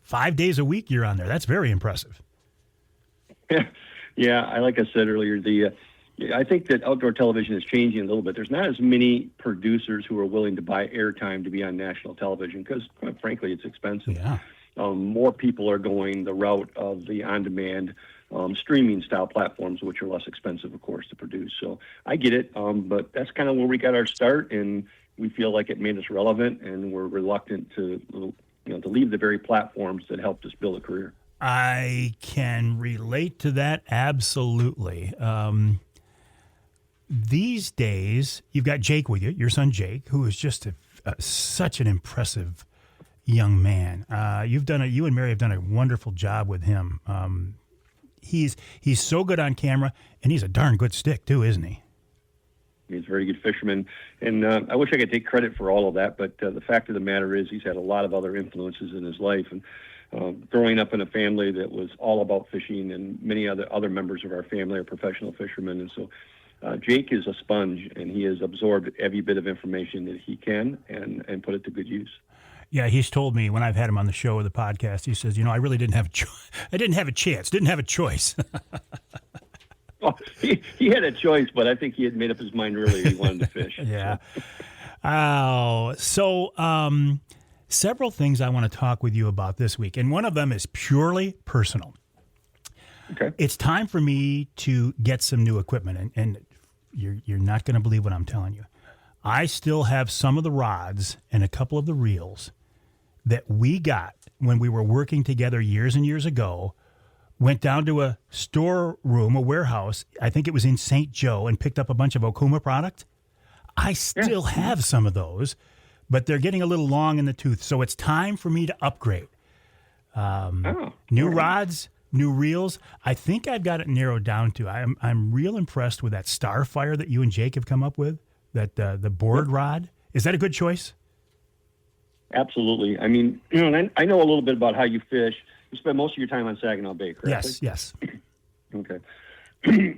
5 days a week you're on there. That's very impressive. Yeah, like I said earlier, the I think that outdoor television is changing a little bit. There's not as many producers who are willing to buy airtime to be on national television because, quite frankly, it's expensive. Yeah. More people are going the route of the on-demand streaming style platforms, which are less expensive, of course, to produce. So I get it, but that's kind of where we got our start, and we feel like it made us relevant, and we're reluctant to leave the very platforms that helped us build a career. I can relate to that absolutely. These days, you've got Jake with you, your son Jake, who is just such an impressive young man. You and Mary have done a wonderful job with him. He's so good on camera, and he's a darn good stick too, isn't he? He's a very good fisherman, and I wish I could take credit for all of that, but the fact of the matter is he's had a lot of other influences in his life. And growing up in a family that was all about fishing, and many other members of our family are professional fishermen, and so Jake is a sponge, and he has absorbed every bit of information that he can and put it to good use. Yeah, he's told me when I've had him on the show or the podcast, he says, I really didn't have a chance, didn't have a choice. Well, he had a choice, but I think he had made up his mind earlier he wanted to fish. Yeah. So several things I want to talk with you about this week, and one of them is purely personal. Okay. It's time for me to get some new equipment, and you're not going to believe what I'm telling you. I still have some of the rods and a couple of the reels that we got when we were working together years and years ago, went down to a storeroom, a warehouse, I think it was in St. Joe, and picked up a bunch of Okuma product. I still have some of those, but they're getting a little long in the tooth, so it's time for me to upgrade. New rods, new reels. I think I've got it narrowed down to. I'm real impressed with that Starfire that you and Jake have come up with, that the board rod. Is that a good choice? Absolutely. I mean, I know a little bit about how you fish. You spend most of your time on Saginaw Bay, correct? Yes. Okay.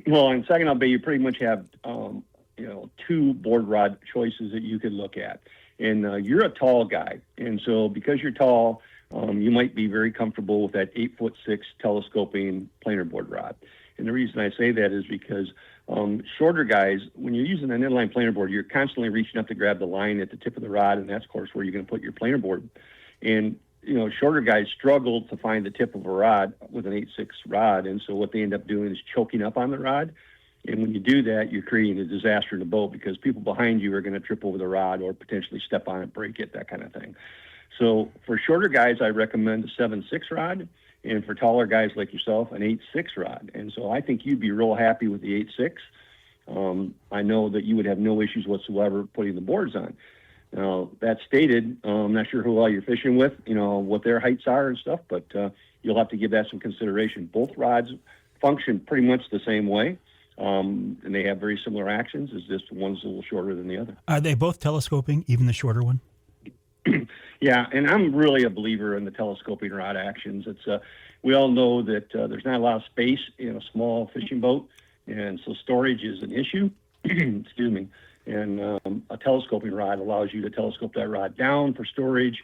Well, in Saginaw Bay, you pretty much have, two board rod choices that you could look at. And you're a tall guy. And so because you're tall, you might be very comfortable with that 8'6" telescoping planer board rod. And the reason I say that is because shorter guys, when you're using an inline planer board, you're constantly reaching up to grab the line at the tip of the rod, and that's, of course, where you're going to put your planer board. And, shorter guys struggle to find the tip of a rod with an 8'6" rod, and so what they end up doing is choking up on the rod. And when you do that, you're creating a disaster in the boat because people behind you are going to trip over the rod or potentially step on it, break it, that kind of thing. So for shorter guys, I recommend a 7'6" rod. And for taller guys like yourself, an 8'6" rod. And so I think you'd be real happy with the 8'6". I know that you would have no issues whatsoever putting the boards on. Now, that stated, I'm not sure who all you're fishing with, what their heights are and stuff, but you'll have to give that some consideration. Both rods function pretty much the same way, and they have very similar actions. It's just one's a little shorter than the other. Are they both telescoping, even the shorter one? Yeah, and I'm really a believer in the telescoping rod actions. It's we all know that there's not a lot of space in a small fishing boat, and so storage is an issue. Excuse me. And a telescoping rod allows you to telescope that rod down for storage.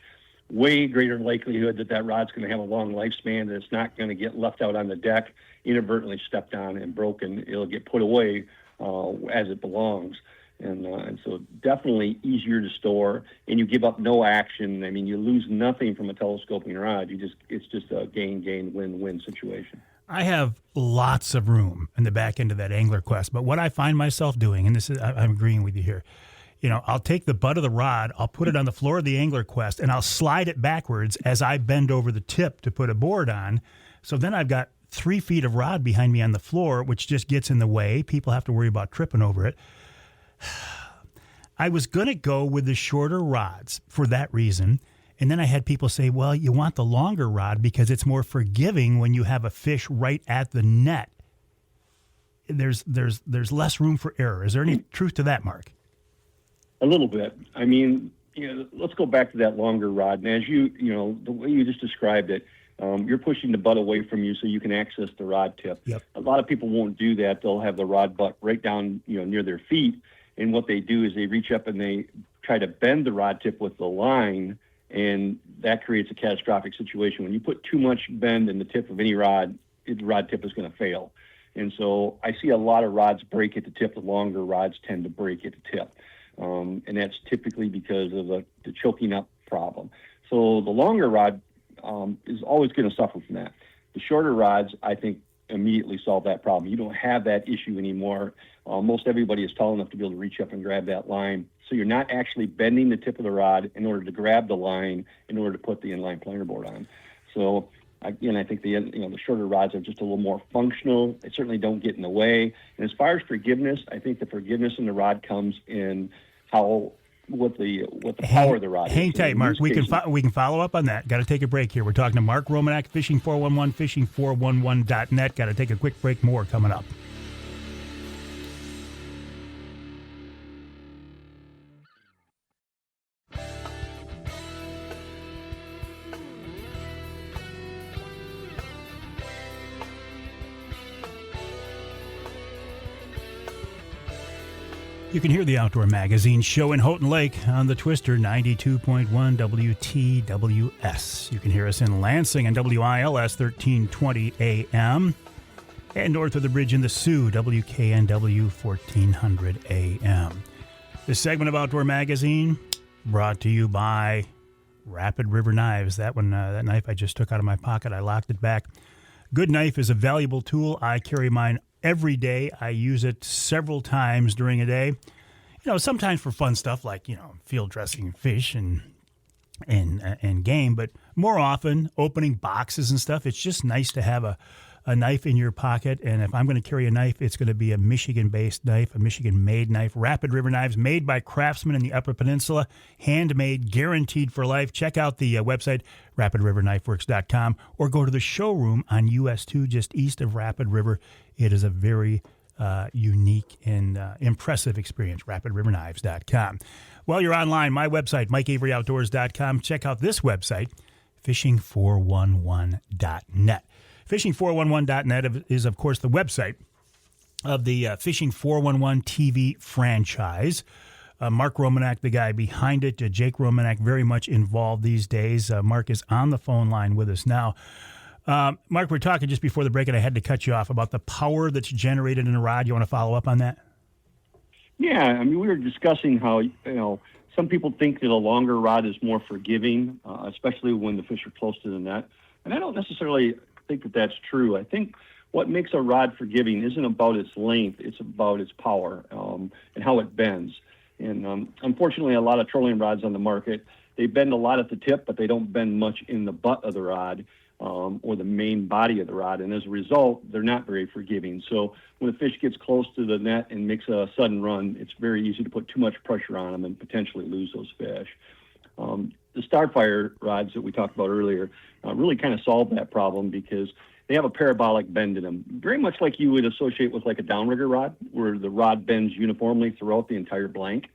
Way greater likelihood that rod's going to have a long lifespan, that it's not going to get left out on the deck, inadvertently stepped on and broken. It'll get put away as it belongs. And so definitely easier to store, and you give up no action. I mean, you lose nothing from a telescoping rod. It's just a gain, win-win situation. I have lots of room in the back end of that Angler Quest, but what I find myself doing, and this is, I'm agreeing with you here, I'll take the butt of the rod, I'll put it on the floor of the Angler Quest, and I'll slide it backwards as I bend over the tip to put a board on. So then I've got 3 feet of rod behind me on the floor, which just gets in the way. People have to worry about tripping over it. I was going to go with the shorter rods for that reason. And then I had people say, well, you want the longer rod because it's more forgiving when you have a fish right at the net. There's less room for error. Is there any truth to that, Mark? A little bit. I mean, let's go back to that longer rod. And as you the way you just described it, you're pushing the butt away from you so you can access the rod tip. Yep. A lot of people won't do that. They'll have the rod butt right down, near their feet. And what they do is they reach up and they try to bend the rod tip with the line, and that creates a catastrophic situation. When you put too much bend in the tip of any rod, the rod tip is going to fail. And so I see a lot of rods break at the tip. The longer rods tend to break at the tip. And that's typically because of the choking up problem. So the longer rod is always going to suffer from that. The shorter rods, I think, immediately solve that problem. You don't have that issue anymore. Most everybody is tall enough to be able to reach up and grab that line. So you're not actually bending the tip of the rod in order to grab the line in order to put the inline planer board on. So again, I think the shorter rods are just a little more functional. They certainly don't get in the way. And as far as forgiveness, I think the forgiveness in the rod comes in what the power of the rod is. Hang tight, Mark. We can follow up on that. Got to take a break here. We're talking to Mark Romanack, Fishing 411, fishing411.net. Got to take a quick break. More coming up. You can hear the Outdoor Magazine show in Houghton Lake on the Twister 92.1 WTWS. You can hear us in Lansing on WILS 1320 AM and north of the bridge in the Sioux, WKNW 1400 AM. This segment of Outdoor Magazine brought to you by Rapid River Knives. That knife I just took out of my pocket, I locked it back. Good knife is a valuable tool. I carry mine every day. I use it several times during a day. Sometimes for fun stuff like, field dressing fish and game, but more often opening boxes and stuff. It's just nice to have a knife in your pocket. And if I'm going to carry a knife, it's going to be a Michigan-based knife, a Michigan-made knife. Rapid River Knives, made by craftsmen in the Upper Peninsula, handmade, guaranteed for life. Check out the website, rapidrivernifeworks.com, or go to the showroom on US 2 just east of Rapid River. It is a very unique and impressive experience, rapidriverknives.com. While you're online, my website, MikeAveryOutdoors.com. Check out this website, fishing411.net. Fishing411.net is, of course, the website of the Fishing 411 TV franchise. Mark Romanack, the guy behind it, Jake Romanack, very much involved these days. Mark is on the phone line with us now. Mark, we're talking just before the break, and I had to cut you off about the power that's generated in a rod. You want to follow up on that? Yeah, we were discussing how, some people think that a longer rod is more forgiving, especially when the fish are close to the net. And I don't necessarily think that that's true. I think what makes a rod forgiving isn't about its length, it's about its power and how it bends. And unfortunately, a lot of trolling rods on the market, they bend a lot at the tip, but they don't bend much in the butt of the rod. Or the main body of the rod, and as a result, they're not very forgiving. So when a fish gets close to the net and makes a sudden run, it's very easy to put too much pressure on them and potentially lose those fish. The Starfire rods that we talked about earlier really kind of solve that problem because they have a parabolic bend in them, very much like you would associate with like a downrigger rod, where the rod bends uniformly throughout the entire blank,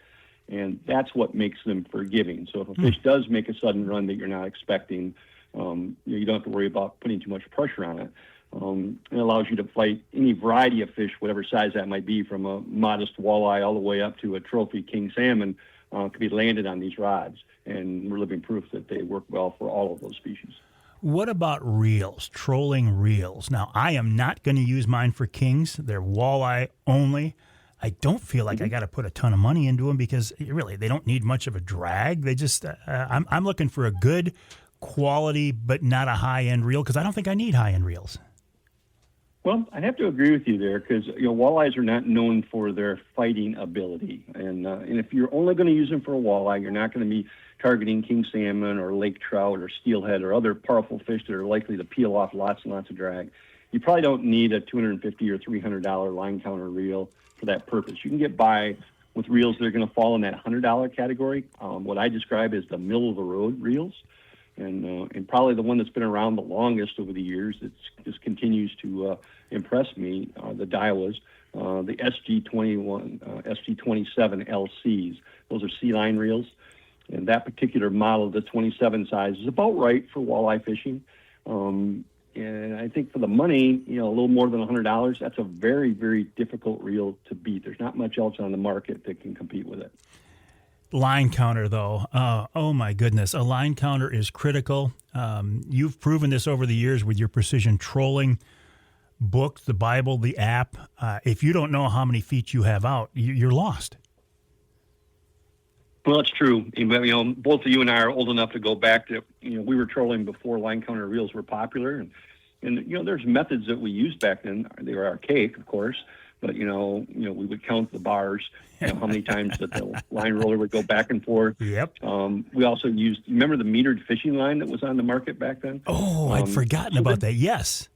and that's what makes them forgiving. So if a fish does make a sudden run that you're not expecting, you don't have to worry about putting too much pressure on it. It allows you to fight any variety of fish, whatever size that might be, from a modest walleye all the way up to a trophy king salmon, can be landed on these rods. And we're living proof that they work well for all of those species. What about reels, trolling reels? Now, I am not going to use mine for kings. They're walleye only. I don't feel like I got to put a ton of money into them because really they don't need much of a drag. They just, I'm looking for a good quality, but not a high-end reel, because I don't think I need high-end reels. Well, I have to agree with you there, because walleyes are not known for their fighting ability, and if you're only going to use them for a walleye, you're not going to be targeting king salmon or lake trout or steelhead or other powerful fish that are likely to peel off lots and lots of drag. You probably don't need a $250 or $300 line counter reel for that purpose. You can get by with reels that are going to fall in that $100 category. What I describe as the middle-of-the-road reels. And probably the one that's been around the longest over the years that just continues to impress me, the Daiwas, the SG21, SG27 LCs. Those are C-line reels. And that particular model, the 27 size, is about right for walleye fishing. And I think for the money, a little more than $100, that's a very, very difficult reel to beat. There's not much else on the market that can compete with it. Line counter, though, oh my goodness, a line counter is critical. You've proven this over the years with your precision trolling, book, the Bible, the app, if you don't know how many feet you have out, you're lost. Well, that's true. Both of you and I are old enough to go back to, we were trolling before line counter reels were popular. And there's methods that we used back then. They were archaic, of course, but, we would count the bars, how many times that the line roller would go back and forth. Yep. We also used, remember the metered fishing line that was on the market back then? Oh, I'd forgotten about that. Yes.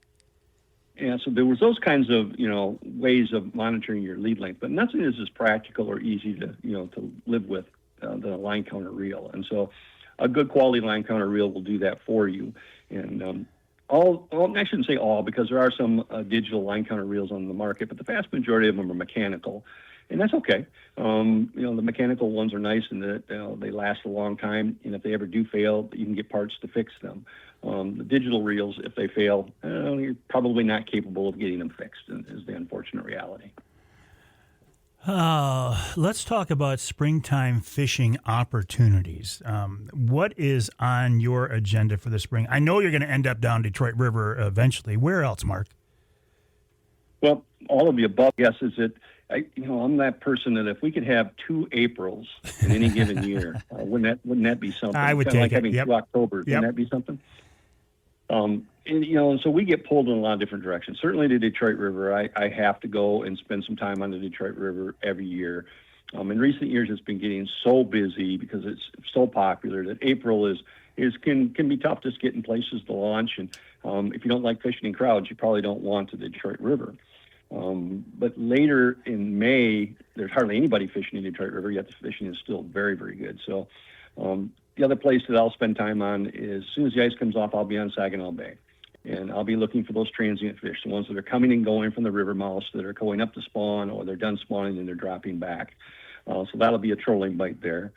Yeah, so there was those kinds of, ways of monitoring your lead length, but nothing is as practical or easy to, to live with than a line counter reel. And so a good quality line counter reel will do that for you. And I shouldn't say all, because there are some digital line counter reels on the market, but the vast majority of them are mechanical. And that's okay. The mechanical ones are nice in that they last a long time, and if they ever do fail, you can get parts to fix them. The digital reels, if they fail, you're probably not capable of getting them fixed, is the unfortunate reality. Let's talk about springtime fishing opportunities. What is on your agenda for the spring? I know you're going to end up down Detroit River eventually. Where else, Mark? Well, all of the above. Yes, is that I'm that person that if we could have 2 Aprils in any given year, wouldn't that be something? I would Kind of take like having it. Yep. 2 Octobers. Yep. Wouldn't that be something? And so we get pulled in a lot of different directions. Certainly the Detroit River, I have to go and spend some time on the Detroit River every year. In recent years, it's been getting so busy because it's so popular that April can be tough just getting places to launch. And if you don't like fishing in crowds, you probably don't want the Detroit River. But later in May, there's hardly anybody fishing in the Detroit River, yet the fishing is still very, very good. So the other place that I'll spend time on is, as soon as the ice comes off, I'll be on Saginaw Bay. And I'll be looking for those transient fish, the ones that are coming and going from the river mouths, that are going up to spawn, or they're done spawning and they're dropping back. So that'll be a trolling bite there.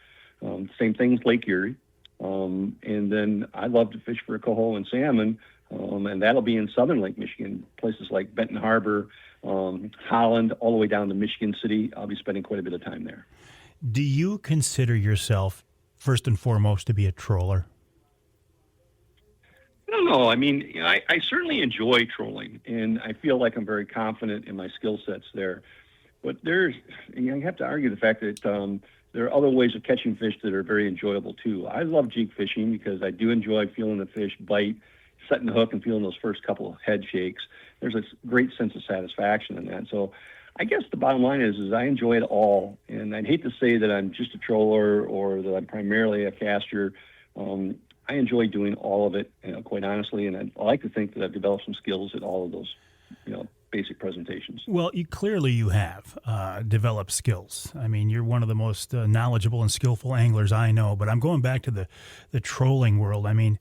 Same thing with Lake Erie. And then I love to fish for coho and salmon, and that'll be in southern Lake Michigan, places like Benton Harbor, Holland, all the way down to Michigan City. I'll be spending quite a bit of time there. Do you consider yourself, first and foremost, to be a troller? I don't know. I mean, I certainly enjoy trolling, and I feel like I'm very confident in my skill sets there. But you have to argue the fact that there are other ways of catching fish that are very enjoyable too. I love jig fishing because I do enjoy feeling the fish bite, setting the hook, and feeling those first couple of head shakes. There's a great sense of satisfaction in that. So I guess the bottom line is I enjoy it all, and I'd hate to say that I'm just a troller or that I'm primarily a caster. I enjoy doing all of it, quite honestly, and I like to think that I've developed some skills at all of those, basic presentations. Well, you have developed skills. I mean, you're one of the most knowledgeable and skillful anglers I know, but I'm going back to the trolling world. I mean,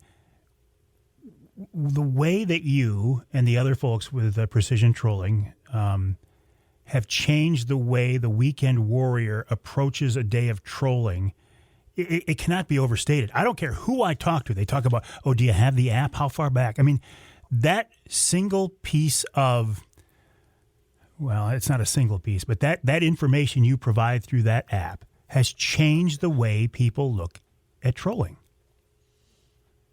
the way that you and the other folks with precision trolling have changed the way the weekend warrior approaches a day of trolling, it cannot be overstated. I don't care who I talk to. They talk about, do you have the app? How far back? I mean, that single piece of, well, it's not a single piece, but that information you provide through that app has changed the way people look at trolling.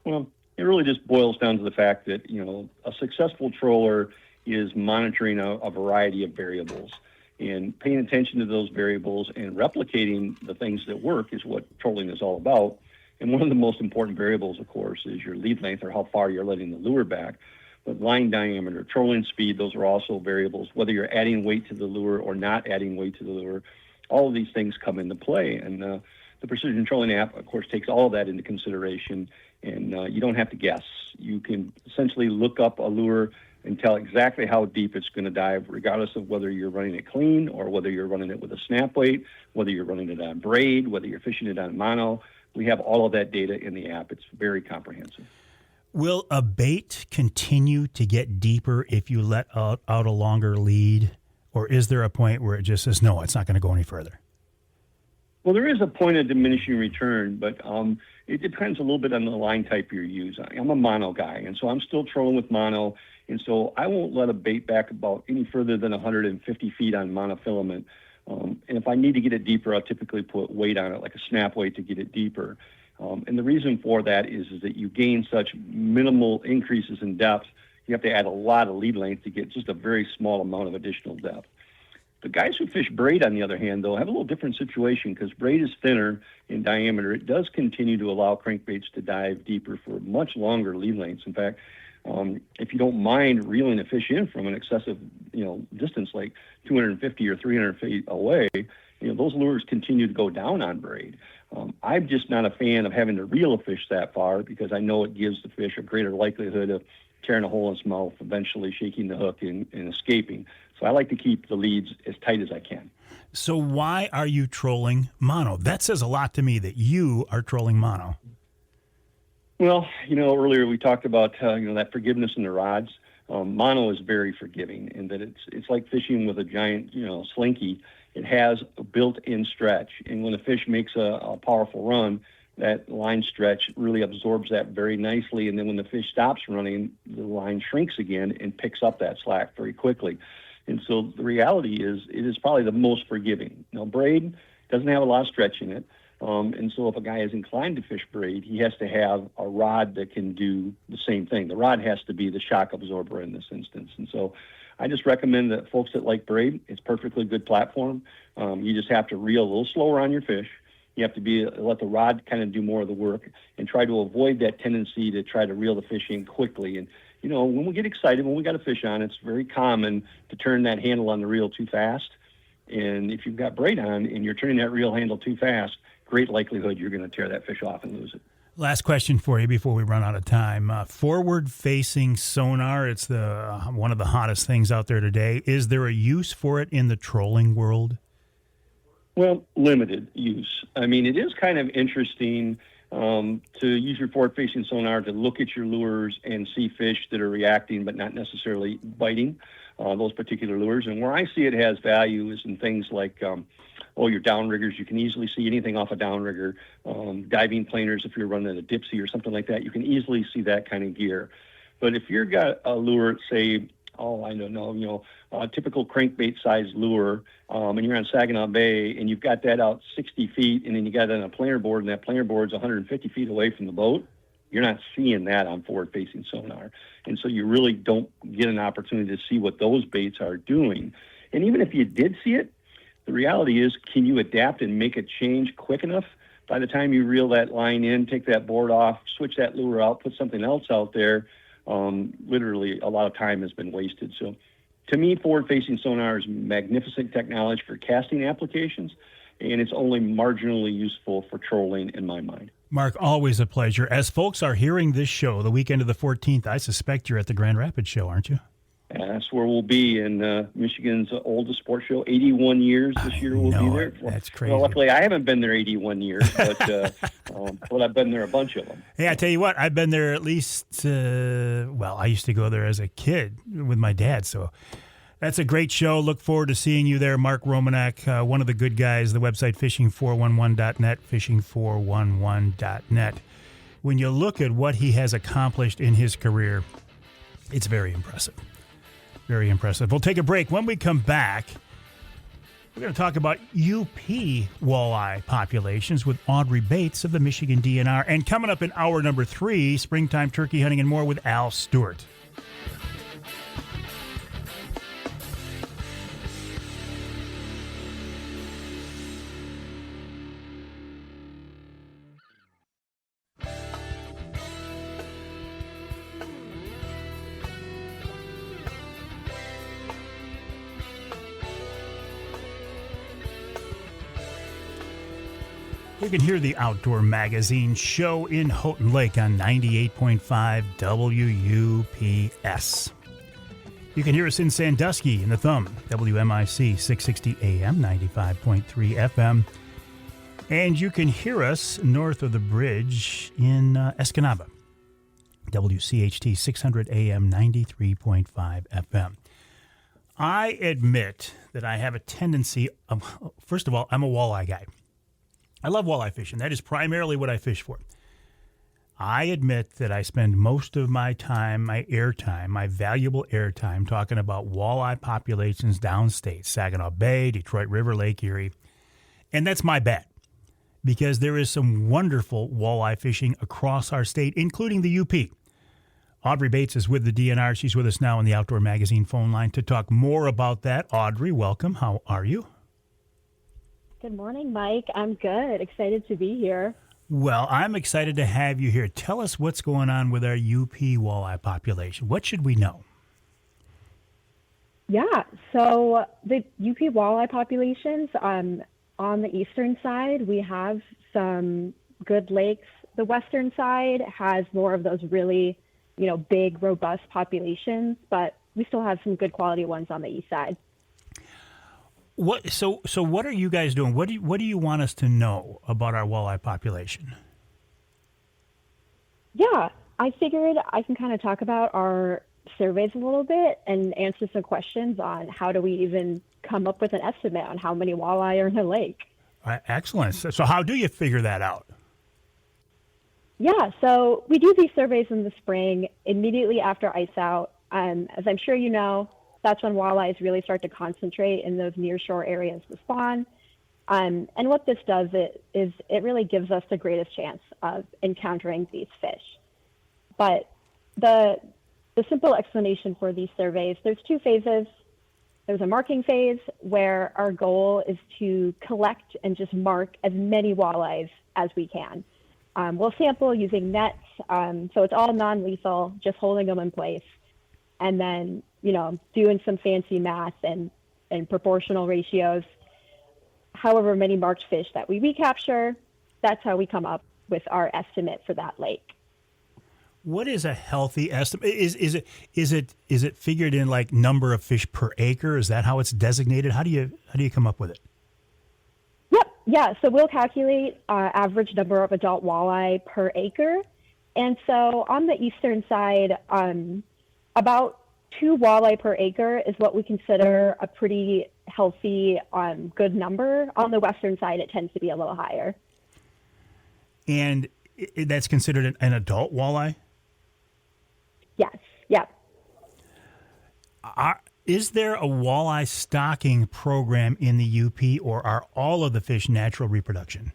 Well, it really just boils down to the fact that, a successful troller is monitoring a variety of variables. And paying attention to those variables and replicating the things that work is what trolling is all about. And one of the most important variables, of course, is your lead length, or how far you're letting the lure back. But line diameter, trolling speed, those are also variables. Whether you're adding weight to the lure or not adding weight to the lure, all of these things come into play. And the Precision Trolling app, of course, takes all of that into consideration. And you don't have to guess. You can essentially look up a lure and tell exactly how deep it's going to dive, regardless of whether you're running it clean or whether you're running it with a snap weight, whether you're running it on braid, whether you're fishing it on mono. We have all of that data in the app. It's very comprehensive. Will a bait continue to get deeper if you let out a longer lead? Or is there a point where it just says, no, it's not going to go any further? Well, there is a point of diminishing return, but it depends a little bit on the line type you're using. I'm a mono guy, and so I'm still trolling with mono, and so I won't let a bait back about any further than 150 feet on monofilament. And if I need to get it deeper, I'll typically put weight on it, like a snap weight, to get it deeper. And the reason for that is that you gain such minimal increases in depth you have to add a lot of lead length to get just a very small amount of additional depth. The guys who fish braid, on the other hand, though, have a little different situation because braid is thinner in diameter. It does continue to allow crankbaits to dive deeper for much longer lead lengths. In fact, if you don't mind reeling a fish in from an excessive, distance like 250 or 300 feet away, those lures continue to go down on braid. I'm just not a fan of having to reel a fish that far because I know it gives the fish a greater likelihood of tearing a hole in its mouth, eventually shaking the hook and escaping. So I like to keep the leads as tight as I can. So why are you trolling mono? That says a lot to me that you are trolling mono. Well, earlier we talked about, that forgiveness in the rods. Mono is very forgiving in that it's like fishing with a giant, slinky. It has a built-in stretch. And when a fish makes a powerful run, that line stretch really absorbs that very nicely. And then when the fish stops running, the line shrinks again and picks up that slack very quickly. And so the reality is it is probably the most forgiving. Braid doesn't have a lot of stretch in it. And so if a guy is inclined to fish braid, he has to have a rod that can do the same thing. The rod has to be the shock absorber in this instance. And so I just recommend that folks that like braid, it's perfectly good platform. You just have to reel a little slower on your fish. You have to let the rod kind of do more of the work and try to avoid that tendency to try to reel the fish in quickly. And, when we get excited, when we got a fish on, it's very common to turn that handle on the reel too fast. And if you've got braid on and you're turning that reel handle too fast, great likelihood you're going to tear that fish off and lose it. Last question for you before we run out of time. Forward-facing sonar, it's one of the hottest things out there today. Is there a use for it in the trolling world? Well, limited use. I mean, it is kind of interesting to use your forward-facing sonar to look at your lures and see fish that are reacting but not necessarily biting those particular lures. And where I see it has value is in things like your downriggers. You can easily see anything off a downrigger. Diving planers, if you're running a Dipsy or something like that, you can easily see that kind of gear. But if you've got a lure, say, a typical crankbait size lure, and you're on Saginaw Bay and you've got that out 60 feet and then you got it on a planer board and that planer board's 150 feet away from the boat, you're not seeing that on forward-facing sonar. And so you really don't get an opportunity to see what those baits are doing. And even if you did see it, the reality is, can you adapt and make a change quick enough? By the time you reel that line in, take that board off, switch that lure out, put something else out there, literally a lot of time has been wasted. So to me, forward-facing sonar is magnificent technology for casting applications, and it's only marginally useful for trolling in my mind. Mark, always a pleasure. As folks are hearing this show the weekend of the 14th, I suspect you're at the Grand Rapids show, aren't you? That's where we'll be in Michigan's oldest sports show. 81 years this year we'll be there. That's crazy. Well, luckily, I haven't been there 81 years, but I've been there a bunch of them. Hey, I tell you what, I've been there at least, I used to go there as a kid with my dad, so that's a great show. Look forward to seeing you there. Mark Romanack, one of the good guys, the website fishing411.net, fishing411.net. When you look at what he has accomplished in his career, it's very impressive. Very impressive. We'll take a break. When we come back, we're going to talk about UP walleye populations with Audrey Baetz of the Michigan DNR. And coming up in hour number 3, springtime turkey hunting and more with Al Stewart. You can hear the Outdoor Magazine show in Houghton Lake on 98.5 WUPS. You can hear us in Sandusky in the Thumb, WMIC 660 AM, 95.3 FM. And you can hear us north of the bridge in Escanaba, WCHT 600 AM, 93.5 FM. I admit that I have a tendency of, first of all, I'm a walleye guy. I love walleye fishing. That is primarily what I fish for. I admit that I spend most of my time, my airtime, my valuable airtime, talking about walleye populations downstate, Saginaw Bay, Detroit River, Lake Erie. And that's my bad, because there is some wonderful walleye fishing across our state, including the UP. Audrey Baetz is with the DNR. She's with us now on the Outdoor Magazine phone line to talk more about that. Audrey, welcome. How are you? Good morning, Mike. I'm good. Excited to be here. Well, I'm excited to have you here. Tell us what's going on with our UP walleye population. What should we know? Yeah, so the UP walleye populations, on the eastern side, we have some good lakes. The western side has more of those really, big, robust populations, but we still have some good quality ones on the east side. So what are you guys doing? What do you want us to know about our walleye population? Yeah, I figured I can kind of talk about our surveys a little bit and answer some questions on how do we even come up with an estimate on how many walleye are in a lake. Excellent. So how do you figure that out? Yeah, so we do these surveys in the spring immediately after ice out. As I'm sure you know, that's when walleyes really start to concentrate in those nearshore areas to spawn. And what this does is it really gives us the greatest chance of encountering these fish. But the simple explanation for these surveys, there's two phases. There's a marking phase where our goal is to collect and just mark as many walleyes as we can. We'll sample using nets, so it's all non-lethal, just holding them in place. And then, doing some fancy math and proportional ratios. However many marked fish that we recapture, that's how we come up with our estimate for that lake. What is a healthy estimate? Is it figured in like number of fish per acre? Is that how it's designated? How do you come up with it? Yep. Yeah. So we'll calculate average number of adult walleye per acre, and so on the eastern side, about 2 walleye per acre is what we consider a pretty healthy, good number. On the western side, it tends to be a little higher. And that's considered an adult walleye? Yes. Yep. Is there a walleye stocking program in the UP, or are all of the fish natural reproduction?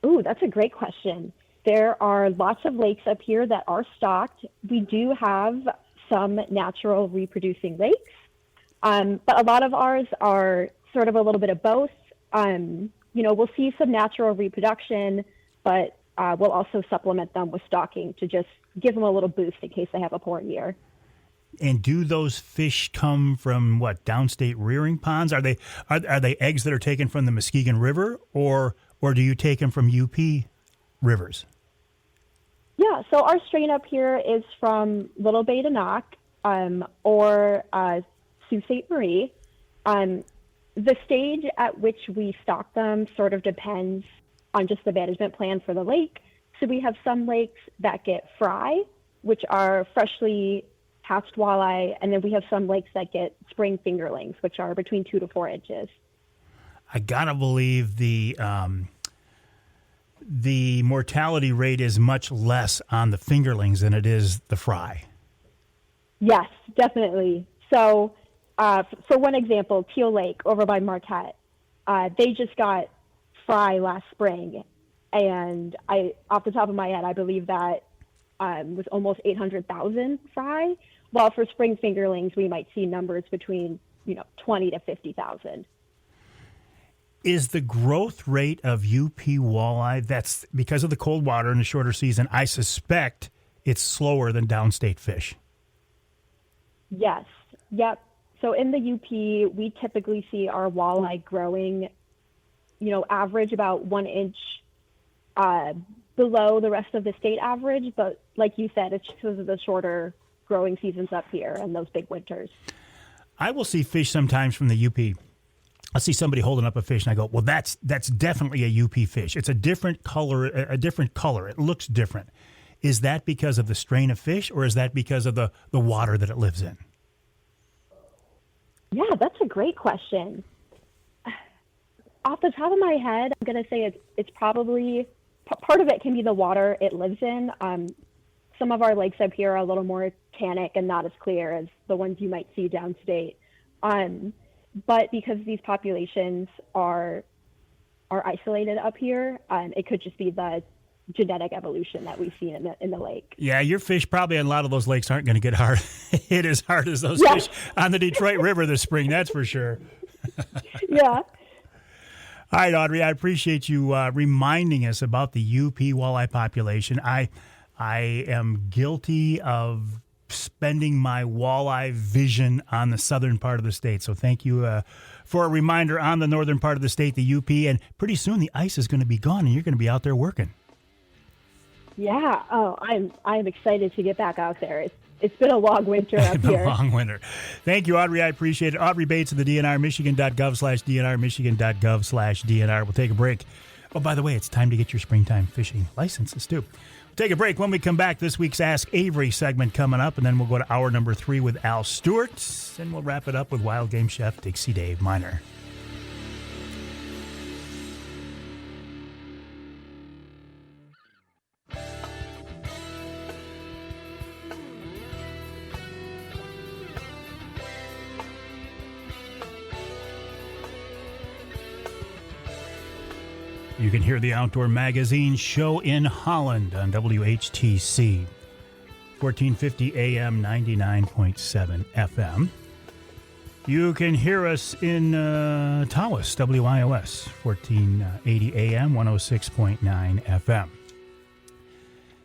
Ooh, that's a great question. There are lots of lakes up here that are stocked. We do have some natural reproducing lakes, but a lot of ours are sort of a little bit of both. We'll see some natural reproduction, but we'll also supplement them with stocking to just give them a little boost in case they have a poor year. And do those fish come from downstate rearing ponds? Are they eggs that are taken from the Muskegon River, or do you take them from UP rivers? Yeah, so our strain up here is from Little Bay to Knock, or Sault Ste. Marie. The stage at which we stock them sort of depends on just the management plan for the lake. So we have some lakes that get fry, which are freshly hatched walleye, and then we have some lakes that get spring fingerlings, which are between 2 to 4 inches. I gotta believe the mortality rate is much less on the fingerlings than it is the fry. Yes, definitely. So for one example, Teal Lake over by Marquette, they just got fry last spring. And off the top of my head, I believe that was almost 800,000 fry. While for spring fingerlings, we might see numbers between 20 to 50,000. Is the growth rate of UP walleye, that's because of the cold water and the shorter season, I suspect it's slower than downstate fish? Yes. Yep. So in the UP, we typically see our walleye growing, average about 1 inch below the rest of the state average. But like you said, it's because of the shorter growing seasons up here and those big winters. I will see fish sometimes from the UP. I'll see somebody holding up a fish and I go, well, that's definitely a UP fish. It's a different color. It looks different. Is that because of the strain of fish, or is that because of the water that it lives in? Yeah, that's a great question. Off the top of my head, I'm going to say it's probably, part of it can be the water it lives in. Some of our lakes up here are a little more tannic and not as clear as the ones you might see downstate. But because these populations are isolated up here, it could just be the genetic evolution that we've seen in the lake. Yeah, your fish probably on a lot of those lakes aren't going to get hit as hard as those fish on the Detroit River this spring, that's for sure. Yeah. All right, Audrey, I appreciate you reminding us about the UP walleye population. I am guilty of spending my walleye vision on the southern part of the state. So thank you for a reminder on the northern part of the state, the UP. And pretty soon the ice is going to be gone and you're going to be out there working. Yeah. Oh, I'm excited to get back out there. It's been a long winter up here. A long winter. Thank you, Audrey. I appreciate it. Audrey Baetz of the DNR, michigan.gov/DNR, michigan.gov/DNR. We'll take a break. Oh, by the way, it's time to get your springtime fishing licenses, too. We'll take a break. When we come back, this week's Ask Avery segment coming up, and then we'll go to hour number 3 with Al Stewart, and we'll wrap it up with wild game chef Dixie Dave Minar. You can hear the Outdoor Magazine show in Holland on WHTC, 1450 AM, 99.7 FM. You can hear us in Tawas, WIOS, 1480 AM, 106.9 FM.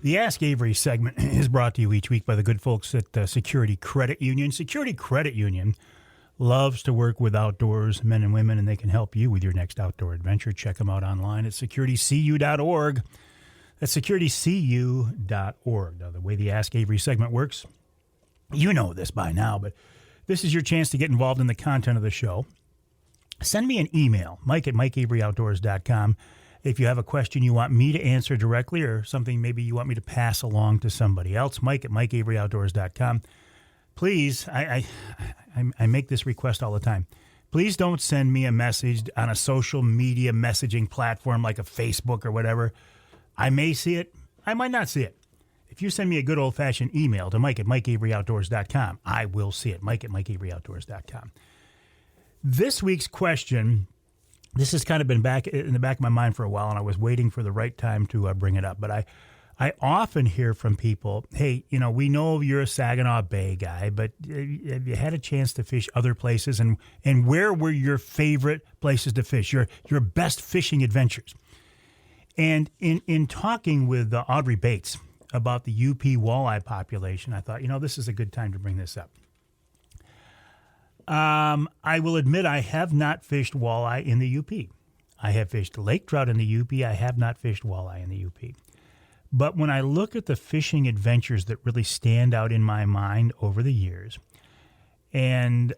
The Ask Avery segment is brought to you each week by the good folks at Security Credit Union. Security Credit Union loves to work with outdoors men and women, and they can help you with your next outdoor adventure. Check them out online at securitycu.org. That's securitycu.org. Now, the way the Ask Avery segment works, you know this by now, but this is your chance to get involved in the content of the show. Send me an email, mike@mikeaveryoutdoors.com. If you have a question you want me to answer directly or something maybe you want me to pass along to somebody else, mike@mikeaveryoutdoors.com. Please, I make this request all the time. Please don't send me a message on a social media messaging platform like a Facebook or whatever. I may see it. I might not see it. If you send me a good old-fashioned email to mike@mikeaveryoutdoors.com, I will see it, mike@mikeaveryoutdoors.com. This week's question, this has kind of been back in the back of my mind for a while, and I was waiting for the right time to bring it up. But I often hear from people, hey, you know, we know you're a Saginaw Bay guy, but have you had a chance to fish other places? And where were your favorite places to fish, your best fishing adventures? And in talking with Audrey Baetz about the UP walleye population, I thought, you know, this is a good time to bring this up. I will admit I have not fished walleye in the UP. I have fished lake trout in the UP. I have not fished walleye in the UP. But when I look at the fishing adventures that really stand out in my mind over the years, and,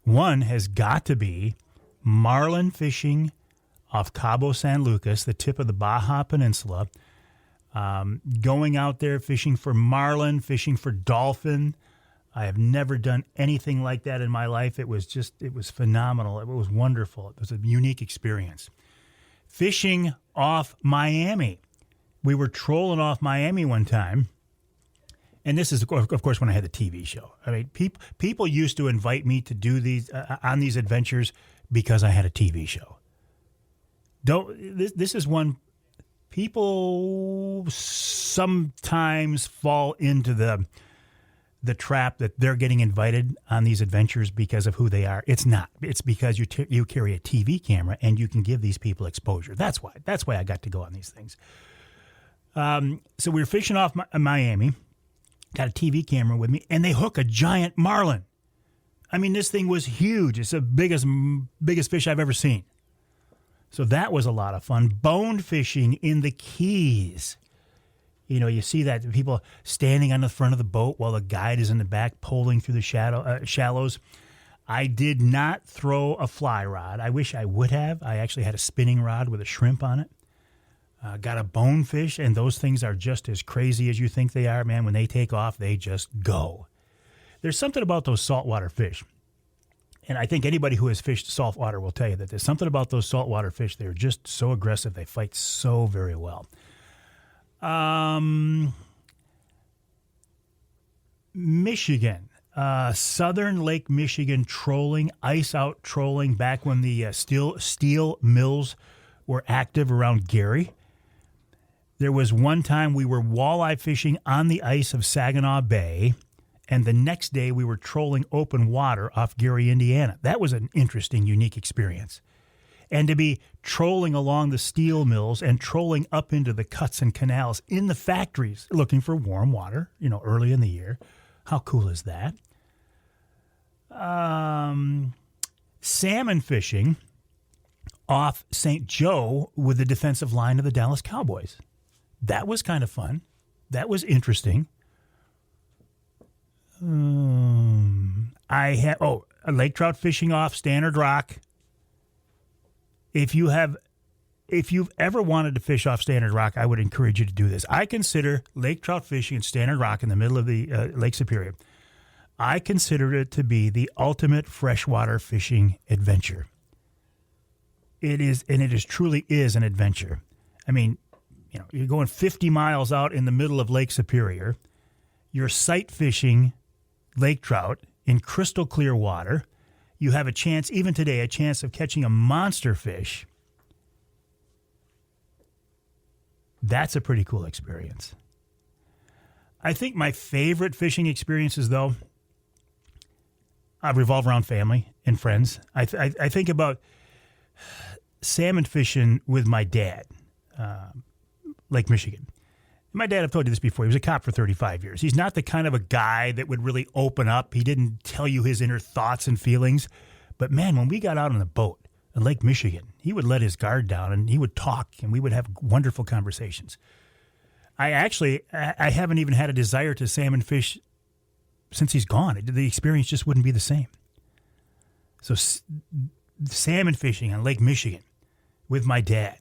one has got to be marlin fishing off Cabo San Lucas, the tip of the Baja Peninsula, going out there fishing for marlin, fishing for dolphin. I have never done anything like that in my life. It was phenomenal. It was wonderful. It was a unique experience. Fishing off Miami. We were trolling off Miami one time. And this is, of course, when I had the TV show. I mean, people used to invite me to do these on these adventures because I had a TV show. This is one people sometimes fall into the trap that they're getting invited on these adventures because of who they are. It's not. It's because you carry a TV camera and you can give these people exposure. That's why I got to go on these things. So we were fishing off Miami, got a TV camera with me, and they hook a giant marlin. I mean, this thing was huge. It's the biggest fish I've ever seen. So that was a lot of fun. Bone fishing in the Keys. You know, you see that people standing on the front of the boat while the guide is in the back poling through the shallows. I did not throw a fly rod. I wish I would have. I actually had a spinning rod with a shrimp on it. Got a bonefish, and those things are just as crazy as you think they are, man. When they take off, they just go. There's something about those saltwater fish. And I think anybody who has fished saltwater will tell you that there's something about those saltwater fish. They're just so aggressive. They fight so very well. Michigan, Southern Lake Michigan trolling, ice out trolling back when the steel mills were active around Gary. There was one time we were walleye fishing on the ice of Saginaw Bay, and the next day we were trolling open water off Gary, Indiana. That was an interesting, unique experience. And to be trolling along the steel mills and trolling up into the cuts and canals in the factories looking for warm water, early in the year. How cool is that? Salmon fishing off St. Joe with the defensive line of the Dallas Cowboys. That was kind of fun. That was interesting. I had a lake trout fishing off Standard Rock. If you've ever wanted to fish off Standard Rock, I would encourage you to do this. I consider lake trout fishing in Standard Rock in the middle of the Lake Superior. I consider it to be the ultimate freshwater fishing adventure. It is, and it truly is an adventure. I mean, you're going 50 miles out in the middle of Lake Superior. You're sight fishing lake trout in crystal clear water. You have a chance, even today, of catching a monster fish. That's a pretty cool experience. I think my favorite fishing experiences, though, revolve around family and friends. I think about salmon fishing with my dad, Lake Michigan. My dad, I've told you this before, he was a cop for 35 years. He's not the kind of a guy that would really open up. He didn't tell you his inner thoughts and feelings. But man, when we got out on the boat in Lake Michigan, he would let his guard down and he would talk and we would have wonderful conversations. I haven't even had a desire to salmon fish since he's gone. The experience just wouldn't be the same. So salmon fishing on Lake Michigan with my dad.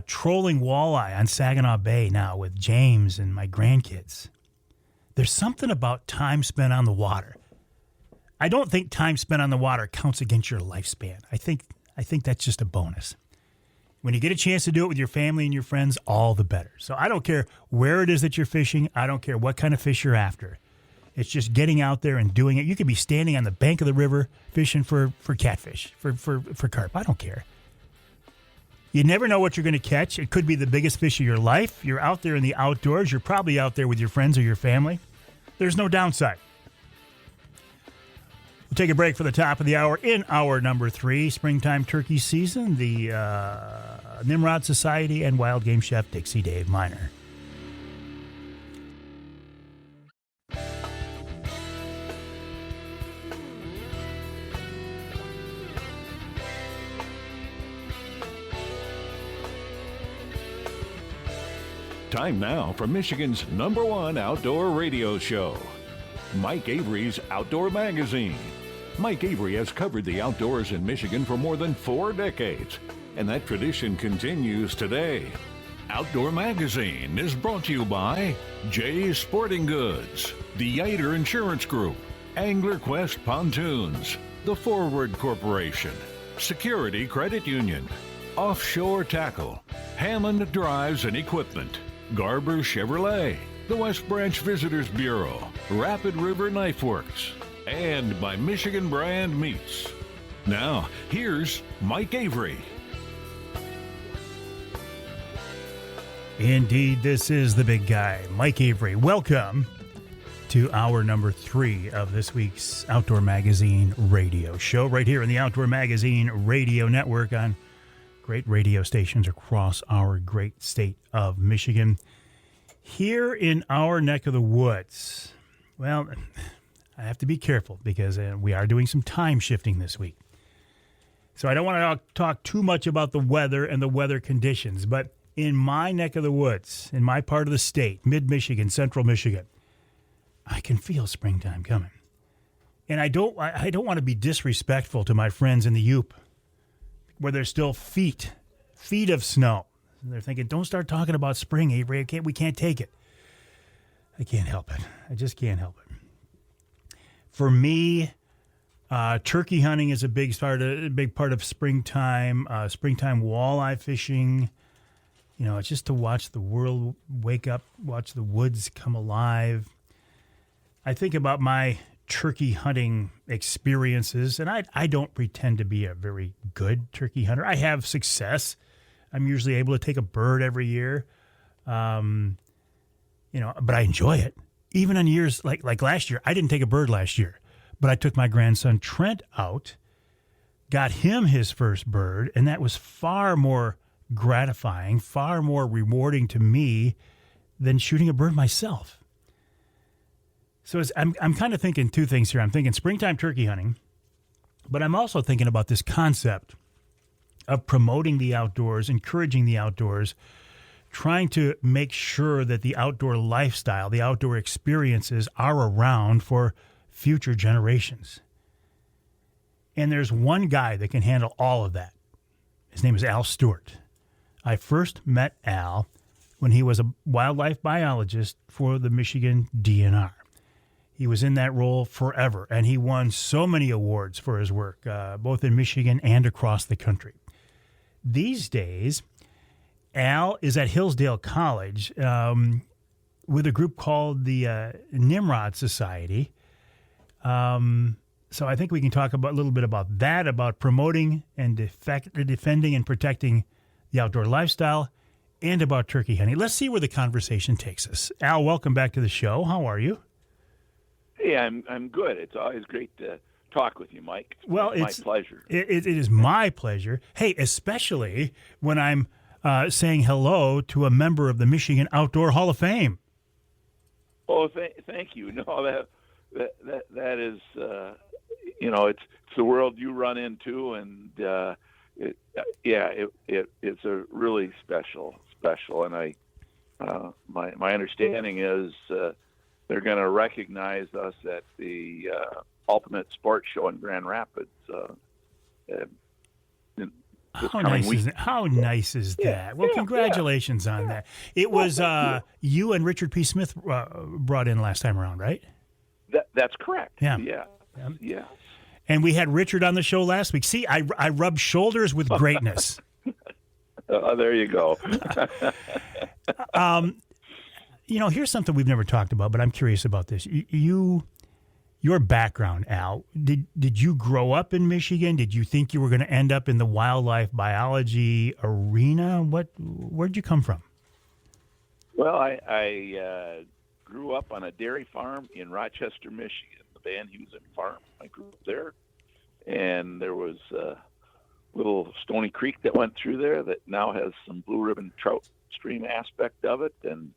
Trolling walleye on Saginaw Bay now with James and my grandkids. There's something about time spent on the water. I don't think time spent on the water counts against your lifespan. I think that's just a bonus. When you get a chance to do it with your family and your friends, all the better. So I don't care where it is that you're fishing. I don't care what kind of fish you're after. It's just getting out there and doing it. You could be standing on the bank of the river fishing for catfish, for carp. I don't care. You never know what you're going to catch. It could be the biggest fish of your life. You're out there in the outdoors. You're probably out there with your friends or your family. There's no downside. We'll take a break for the top of the hour. In hour number 3, springtime turkey season, the Nimrod Society and wild game chef Dixie Dave Minar. Time now for Michigan's #1 outdoor radio show, Mike Avery's Outdoor Magazine. Mike Avery has covered the outdoors in Michigan for more than 4 decades, and that tradition continues today. Outdoor Magazine is brought to you by Jay's Sporting Goods, the Yater Insurance Group, Angler Quest Pontoons, the Forward Corporation, Security Credit Union, Offshore Tackle, Hammond Drives and Equipment, Garber Chevrolet, the West Branch Visitors Bureau, Rapid River Knife Works, and by Michigan Brand Meats. Now, here's Mike Avery. Indeed, this is the big guy, Mike Avery. Welcome to hour number 3 of this week's Outdoor Magazine radio show, right here in the Outdoor Magazine radio network on great radio stations across our great state of Michigan. Here in our neck of the woods, well, I have to be careful because we are doing some time shifting this week. So I don't want to talk too much about the weather and the weather conditions, but in my neck of the woods, in my part of the state, mid-Michigan, central Michigan, I can feel springtime coming. And I don't want to be disrespectful to my friends in the Yup, where there's still feet of snow. And they're thinking, don't start talking about spring, Avery. We can't take it. I can't help it. I just can't help it. For me, turkey hunting is a big part of springtime. Springtime walleye fishing. It's just to watch the world wake up, watch the woods come alive. I think about my turkey hunting experiences, and I don't pretend to be a very good turkey hunter. I have success. I'm usually able to take a bird every year. But I enjoy it. Even on years like last year, I didn't take a bird last year, but I took my grandson Trent out, got him his first bird, and that was far more gratifying, far more rewarding to me than shooting a bird myself. So I'm kind of thinking two things here. I'm thinking springtime turkey hunting, but I'm also thinking about this concept of promoting the outdoors, encouraging the outdoors, trying to make sure that the outdoor lifestyle, the outdoor experiences are around for future generations. And there's one guy that can handle all of that. His name is Al Stewart. I first met Al when he was a wildlife biologist for the Michigan DNR. He was in that role forever, and he won so many awards for his work, both in Michigan and across the country. These days, Al is at Hillsdale College with a group called the Nimrod Society. So I think we can talk a little bit about that, about promoting and defending and protecting the outdoor lifestyle, and about turkey hunting. Let's see where the conversation takes us. Al, welcome back to the show. How are you? Hey, I'm good. It's always great to talk with you, Mike. It's my pleasure. It is my pleasure. Hey, especially when I'm saying hello to a member of the Michigan Outdoor Hall of Fame. Oh, thank you. No, that is, it's the world you run into, and it's a really special, and my understanding is they're going to recognize us at the Ultimate Sports Show in Grand Rapids. How nice is that? Well, congratulations on that. It was you and Richard P. Smith brought in last time around, right? That's correct. Yeah. And we had Richard on the show last week. See, I rub shoulders with greatness. There you go. Here's something we've never talked about, but I'm curious about this. Your background, Al, did you grow up in Michigan? Did you think you were going to end up in the wildlife biology arena? Where'd you come from? Well, I grew up on a dairy farm in Rochester, Michigan, the Van Heusen Farm. I grew up there, and there was a little Stony Creek that went through there that now has some blue ribbon trout stream aspect of it, and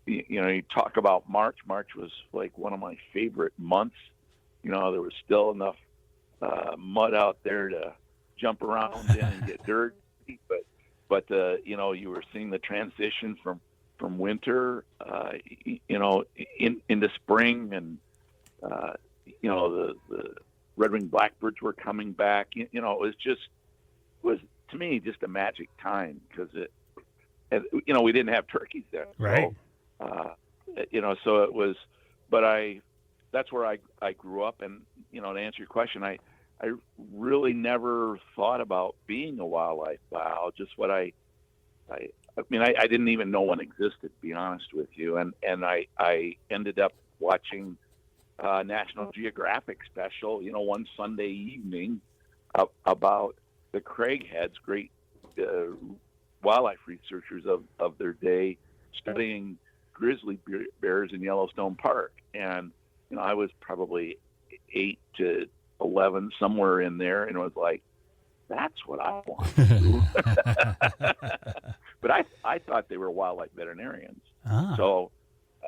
you talk about March. March was like one of my favorite months. There was still enough mud out there to jump around in and get dirty, but you were seeing the transition from winter, into spring, and the red-winged blackbirds were coming back. It was to me just a magic time because we didn't have turkeys then, right? So it was, but that's where I grew up. And, to answer your question, I really never thought about being a wildlife biologist. I didn't even know one existed, to be honest with you. And I ended up watching a National Geographic special, one Sunday evening about the Craigheads, great wildlife researchers of their day, studying grizzly bears in Yellowstone Park. And, I was probably 8 to 11, somewhere in there, and it was like, that's what I want to do. But I thought they were wildlife veterinarians. So,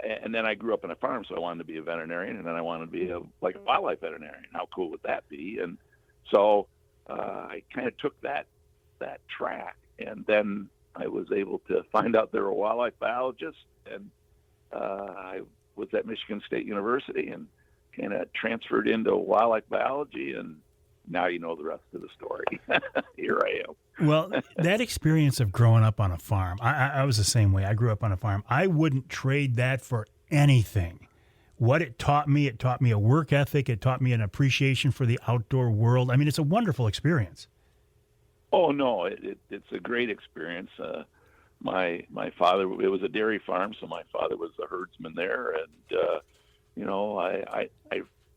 and then I grew up on a farm, so I wanted to be a veterinarian, and then I wanted to be a wildlife veterinarian. How cool would that be? And so I kind of took that track, and then I was able to find out they were a wildlife biologist, and I was at Michigan State University and kind of transferred into wildlife biology, and now you know the rest of the story. Here I am. Well, that experience of growing up on a farm, I was the same way. I grew up on a farm. I wouldn't trade that for anything. What it taught me a work ethic. It taught me an appreciation for the outdoor world. I mean, it's a wonderful experience. Oh, no, it's a great experience. My father, it was a dairy farm, so my father was the herdsman there, and it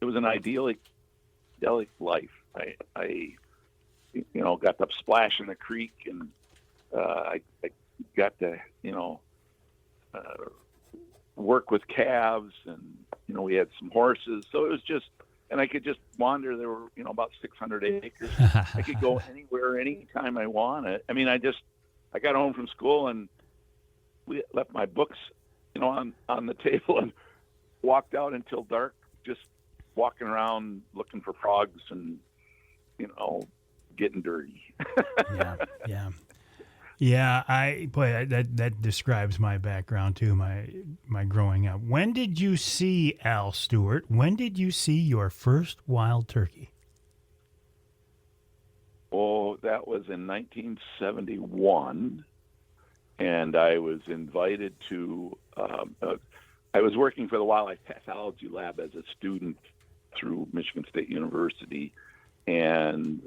was an idyllic life. I got to splash in the creek, and I got to, work with calves, and, we had some horses. So it was just, and I could just wander. There were, about 600 acres. I could go anywhere, anytime I wanted. I mean, I got home from school and we left my books, on the table and walked out until dark, just walking around looking for frogs and, getting dirty. Yeah. That describes my background too, my growing up. When did you see, Al Stewart, when did you see your first wild turkey? Oh, that was in 1971, and I was invited to, I was working for the Wildlife Pathology Lab as a student through Michigan State University, and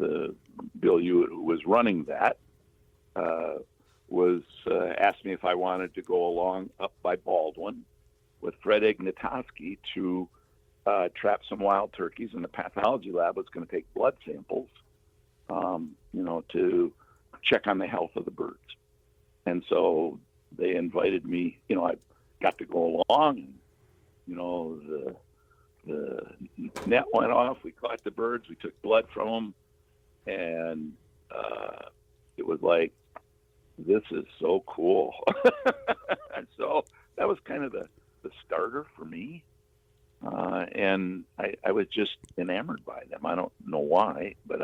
Bill Hewitt, who was running that, asked me if I wanted to go along up by Baldwin with Fred Ignatowski to trap some wild turkeys, and the pathology lab was going to take blood samples, to check on the health of the birds. And so they invited me, I got to go along, and, the net went off. We caught the birds. We took blood from them, and it was like, this is so cool. And so that was kind of the starter for me. And I was just enamored by them. I don't know why, but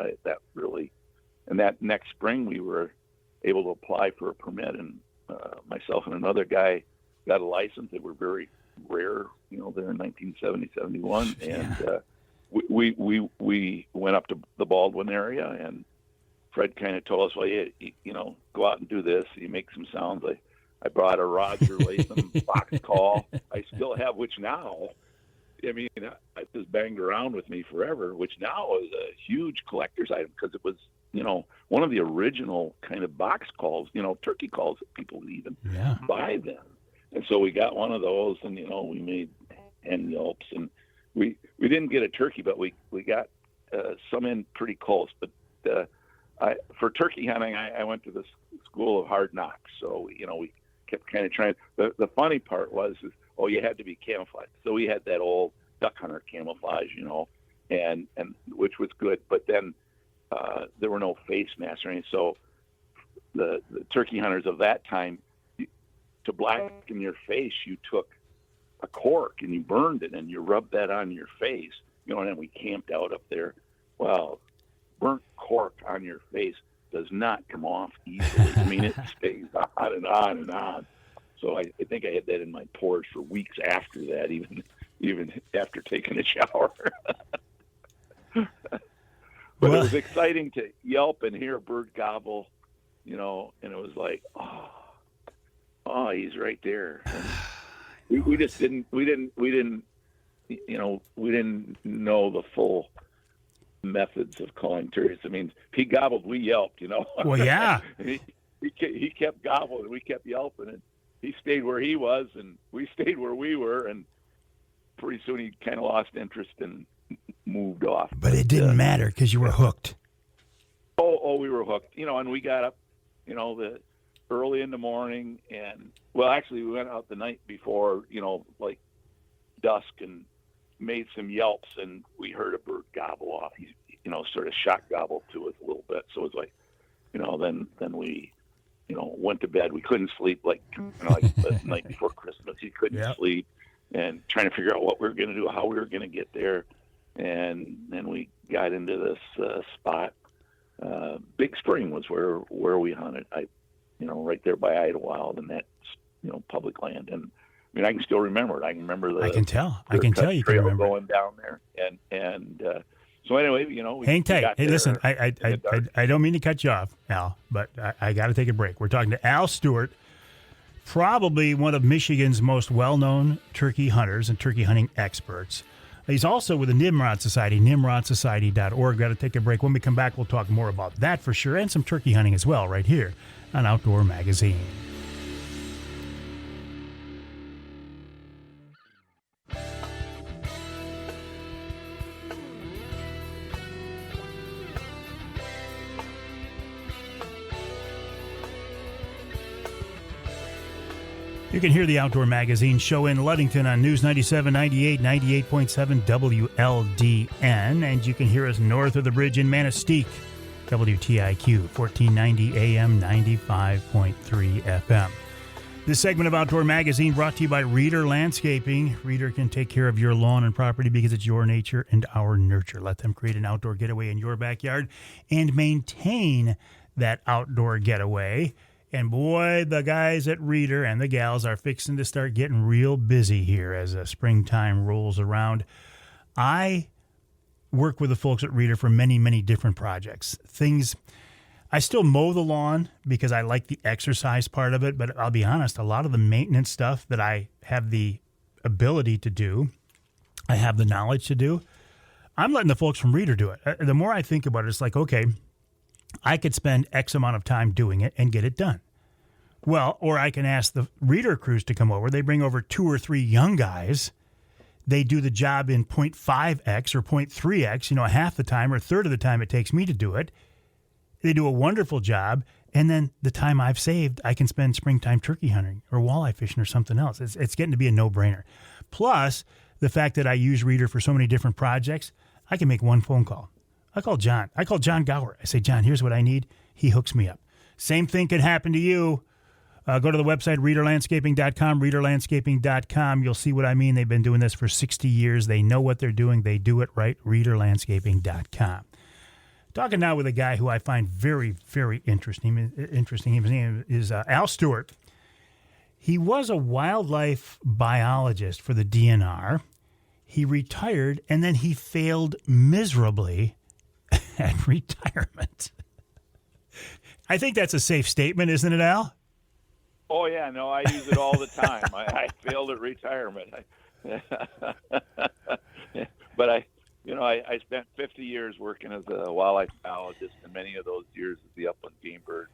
and that next spring we were able to apply for a permit, and myself and another guy got a license. They were very rare, there in 1970, 71. And we went up to the Baldwin area, and Fred kind of told us, well, go out and do this. You make some sounds. I brought a Roger Latham box call. I still have, which now, I just banged around with me forever, which now is a huge collector's item, because it was, one of the original kind of box calls, turkey calls that people would even buy then. And so we got one of those, and, we made hen yelps, and we didn't get a turkey, but we got some in pretty close. But for turkey hunting, I went to the school of hard knocks. So, we kept kind of trying. The funny part was, you had to be camouflaged. So we had that old duck hunter camouflage, and which was good. But then there were no face masks or anything. So the turkey hunters of that time, to blacken your face, you took a cork and you burned it and you rubbed that on your face, and then we camped out up there. Well, burnt cork on your face does not come off easily. It stays on and on and on. So I think I had that in my pores for weeks after that, even after taking a shower. But it was exciting to yelp and hear a bird gobble, and it was like, oh, he's right there. We just didn't know the full methods of calling turkeys. If he gobbled, we yelped, Well, yeah. he kept gobbling, and we kept yelping, and he stayed where he was, and we stayed where we were, and pretty soon he kind of lost interest and moved off. But it didn't matter, because you were hooked. Oh, we were hooked, and we got up, the early in the morning, and actually we went out the night before, like dusk, and made some yelps, and we heard a bird gobble off. He, sort of shock gobbled to us a little bit. So it was like, then we, went to bed. We couldn't sleep, like the night before Christmas. You couldn't sleep, and trying to figure out what we were going to do, how we were going to get there. And then we got into this spot. Big Spring was where we hunted. Right there by Idlewild, and that's, public land. And I can still remember it. I can remember the. I can tell you can remember going down there, and so anyway, we hang tight. Hey, listen, I don't mean to cut you off, Al, but I got to take a break. We're talking to Al Stewart, probably one of Michigan's most well-known turkey hunters and turkey hunting experts. He's also with the Nimrod Society, nimrodsociety.org. Got to take a break. When we come back, we'll talk more about that for sure, and some turkey hunting as well, right here on Outdoor Magazine. You can hear the Outdoor Magazine show in Ludington on News 97, 98, 98.7 WLDN, and you can hear us north of the bridge in Manistee, WTIQ, 1490 AM, 95.3 FM. This segment of Outdoor Magazine brought to you by Reader Landscaping. Reader can take care of your lawn and property because it's your nature and our nurture. Let them create an outdoor getaway in your backyard and maintain that outdoor getaway. And boy, the guys at Reader and the gals are fixing to start getting real busy here as springtime rolls around. I work with the folks at Reader for many, many different projects. I still mow the lawn because I like the exercise part of it, but I'll be honest, a lot of the maintenance stuff that I have the ability to do, I have the knowledge to do, I'm letting the folks from Reader do it. The more I think about it, it's like, okay, I could spend X amount of time doing it and get it done. Well, or I can ask the Reader crews to come over. They bring over 2 or 3 young guys. They do the job in 0.5x or 0.3x, half the time or a third of the time it takes me to do it. They do a wonderful job. And then the time I've saved, I can spend springtime turkey hunting or walleye fishing or something else. It's getting to be a no-brainer. Plus, the fact that I use Reader for so many different projects, I can make one phone call. I call John Gower. I say, John, here's what I need. He hooks me up. Same thing could happen to you. Go to the website, readerlandscaping.com, readerlandscaping.com. You'll see what I mean. They've been doing this for 60 years. They know what they're doing. They do it right, readerlandscaping.com. Talking now with a guy who I find very, very interesting. His name is Al Stewart. He was a wildlife biologist for the DNR. He retired, and then he failed miserably at retirement. I think that's a safe statement, isn't it, Al? Oh, yeah, no, I use it all the time. I failed at retirement. But I spent 50 years working as a wildlife biologist, and many of those years as the upland game bird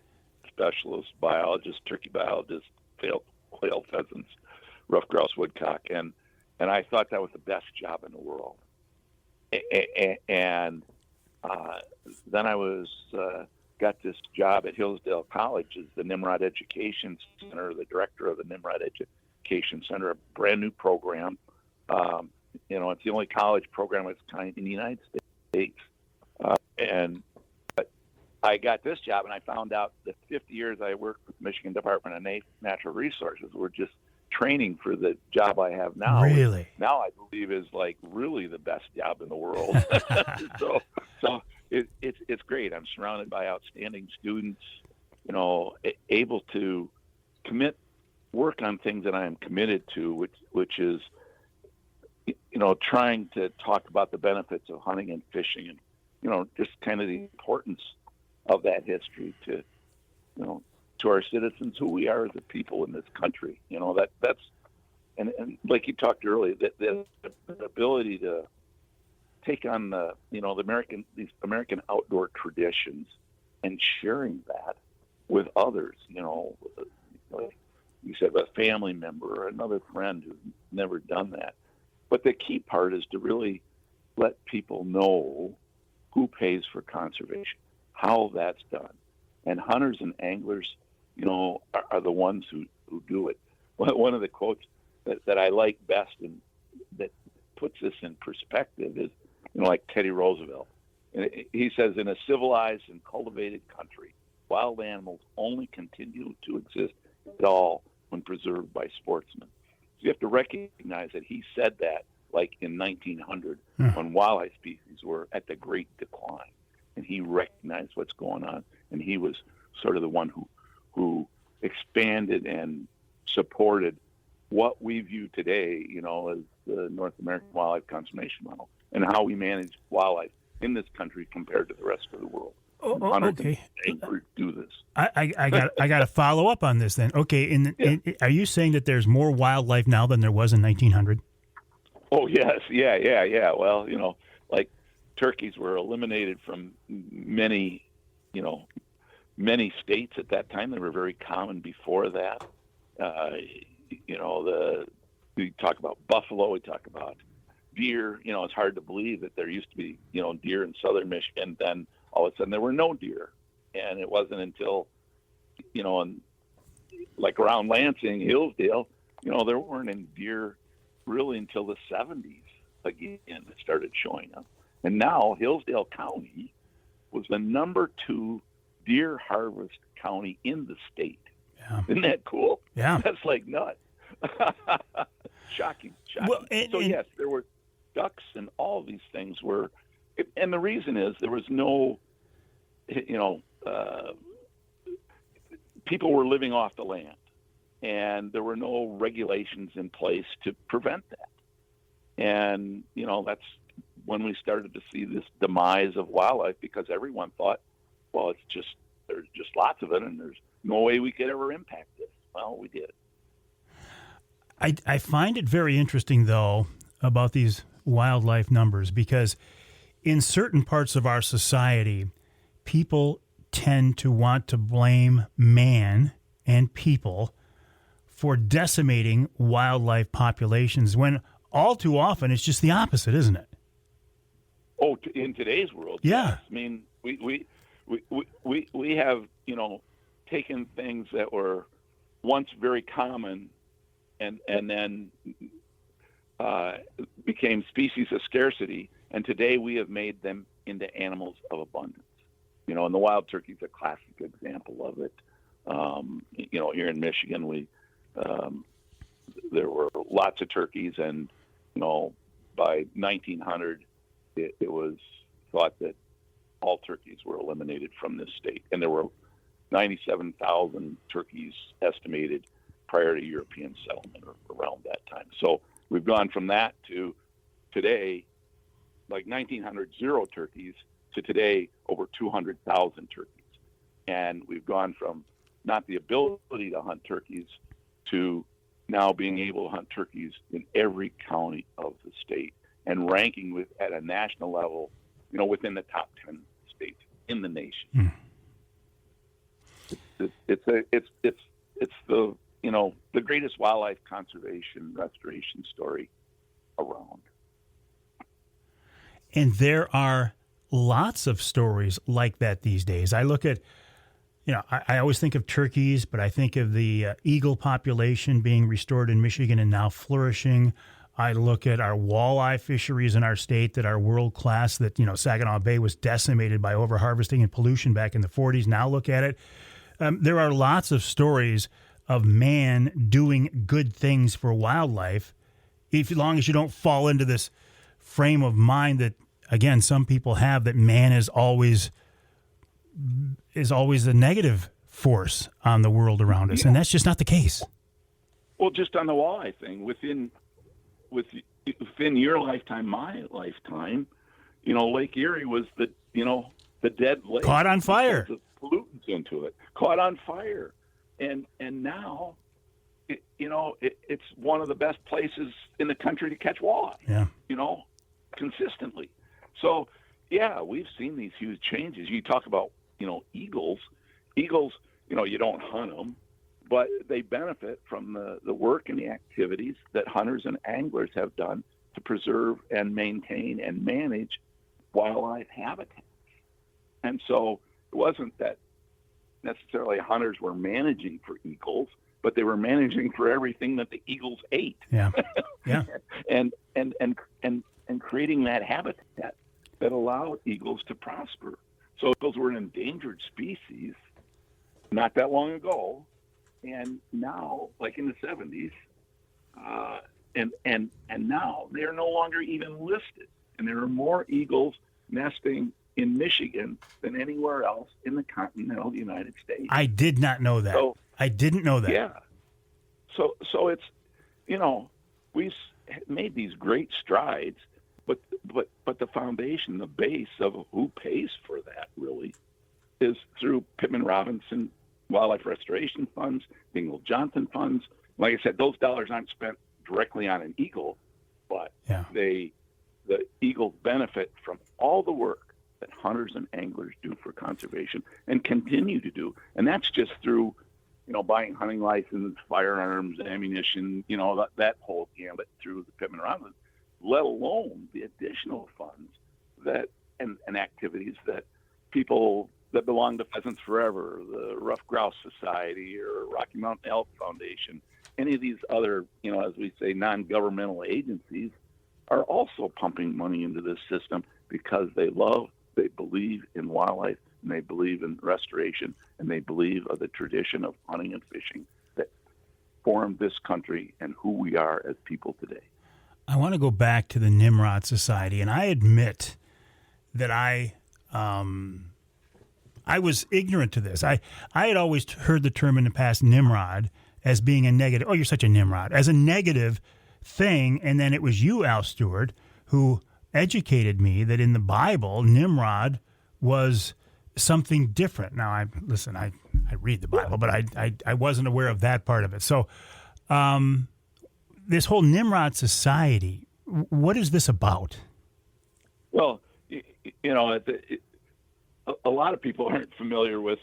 specialist, biologist, turkey biologist, quail, pheasants, ruffed grouse, woodcock, and I thought that was the best job in the world. And then I got this job at Hillsdale College as the Nimrod Education Center, the director of the Nimrod Education Center, a brand new program. It's the only college program of its kind in the United States. But I got this job, and I found out that 50 years I worked with Michigan Department of Natural Resources were just training for the job I have now. Really? Now I believe is like really the best job in the world. So it's great. I'm surrounded by outstanding students, able to work on things that I am committed to, which is, trying to talk about the benefits of hunting and fishing and, just kind of the importance of that history to our citizens, who we are as a people in this country. That's and like you talked earlier, the ability to take on these American outdoor traditions and sharing that with others, like you said, a family member or another friend who's never done that. But the key part is to really let people know who pays for conservation, how that's done. And hunters and anglers, are the ones who do it. One of the quotes that I like best and that puts this in perspective is, like Teddy Roosevelt. And he says, in a civilized and cultivated country, wild animals only continue to exist at all when preserved by sportsmen. So you have to recognize that he said that like in 1900 when walleye species were at the great decline. And he recognized what's going on. And he was sort of the one who expanded and supported what we view today, as the North American Wildlife Conservation Model and how we manage wildlife in this country compared to the rest of the world. Okay. Do this. I got to follow up on this then. Okay, are you saying that there's more wildlife now than there was in 1900? Oh yes, yeah. Well, like turkeys were eliminated from many states at that time. They were very common before that. We talk about buffalo. We talk about deer. It's hard to believe that there used to be deer in southern Michigan. Then all of a sudden there were no deer, and it wasn't until in like around Lansing, Hillsdale, there weren't any deer really until the 70s again that started showing up. And now Hillsdale County was the number 2 deer harvest county in the state. Yeah. Isn't that cool? Yeah. That's like nuts. Shocking. Well, Yes, there were ducks and all these things were, and the reason is there was no, people were living off the land, and there were no regulations in place to prevent that. And, that's when we started to see this demise of wildlife, because everyone thought, well, there's just lots of it, and there's no way we could ever impact this. Well, we did. I find it very interesting, though, about these wildlife numbers, because in certain parts of our society, people tend to want to blame man and people for decimating wildlife populations, when all too often it's just the opposite, isn't it? Oh, in today's world, yeah. Yes. I mean, we have taken things that were once very common, and then became species of scarcity, and today we have made them into animals of abundance. And the wild turkey is a classic example of it. Here in Michigan, there were lots of turkeys, and by 1900, it was thought that all turkeys were eliminated from this state, and there were 97,000 turkeys estimated prior to European settlement or around that time. So we've gone from that to today, like 1900, 0 turkeys, to today over 200,000 turkeys. And we've gone from not the ability to hunt turkeys to now being able to hunt turkeys in every county of the state, and ranking at a national level, within the top 10 states in the nation. It's the the greatest wildlife conservation restoration story around. And there are lots of stories like that these days. I look at, I always think of turkeys, but I think of the eagle population being restored in Michigan and now flourishing. I look at our walleye fisheries in our state that are world class, that, Saginaw Bay was decimated by overharvesting and pollution back in the 40s. Now look at it. There are lots of stories of man doing good things for wildlife, as long as you don't fall into this frame of mind that, again, some people have, that man is always a negative force on the world around us. Yeah. And that's just not the case. Well, just on the walleye thing, within your lifetime, my lifetime, Lake Erie was the dead lake. Caught on fire. The pollutants into it. Caught on fire. And now, it's one of the best places in the country to catch walleye. Yeah. Consistently. So, yeah, we've seen these huge changes. You talk about, eagles. Eagles, you don't hunt them, but they benefit from the work and the activities that hunters and anglers have done to preserve and maintain and manage wildlife habitats. And so it wasn't that necessarily hunters were managing for eagles, but they were managing for everything that the eagles ate. Yeah. Yeah. and creating that habitat that allowed eagles to prosper. So eagles were an endangered species not that long ago, and now, like in the 70s, and now they are no longer even listed. And there are more eagles nesting in Michigan than anywhere else in the continental United States. I did not know that. I didn't know that. Yeah. So it's, we've made these great strides, but the foundation, the base of who pays for that really is through Pittman Robinson Wildlife Restoration Funds, Ingalls Johnson Funds. Like I said, those dollars aren't spent directly on an eagle, but the eagles benefit from all the work that hunters and anglers do for conservation and continue to do. And that's just through, buying hunting licenses, firearms, ammunition, that whole gambit through the Pittman Robinson, let alone the additional funds that and activities that people that belong to Pheasants Forever, the Rough Grouse Society, or Rocky Mountain Elk Foundation, any of these other, as we say, non-governmental agencies are also pumping money into this system because they believe in wildlife, and they believe in restoration, and they believe of the tradition of hunting and fishing that formed this country and who we are as people today. I want to go back to the Nimrod Society, and I admit that I was ignorant to this. I had always heard the term in the past, Nimrod, as being a negative. Oh, you're such a Nimrod, as a negative thing. And then it was you, Al Stewart, who educated me that in the Bible, Nimrod was something different. Now, I read the Bible, but I wasn't aware of that part of it. So this whole Nimrod Society, what is this about? Well, a lot of people aren't familiar with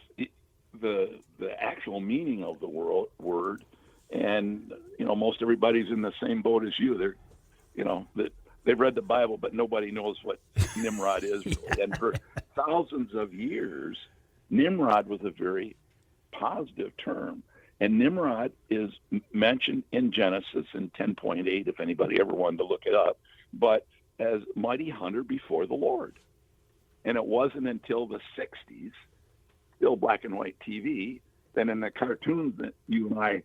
the actual meaning of the word, and most everybody's in the same boat as you. They're they've read the Bible, but nobody knows what Nimrod is. And for thousands of years, Nimrod was a very positive term, and Nimrod is mentioned in Genesis in 10.8, if anybody ever wanted to look it up, but as mighty hunter before the Lord. And it wasn't until the 60s, still black and white TV, then in the cartoons that you and I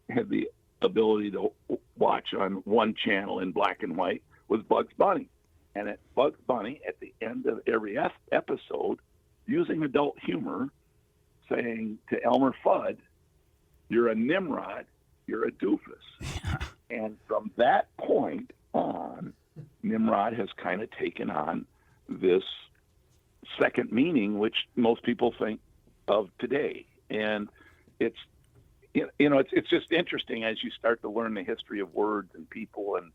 had the ability to watch on one channel in black and white was Bugs Bunny. And at Bugs Bunny, at the end of every episode, using adult humor, saying to Elmer Fudd, "You're a Nimrod, you're a doofus." And from that point on, Nimrod has kind of taken on this second meaning, which most people think of today. And it's just interesting as you start to learn the history of words and people and,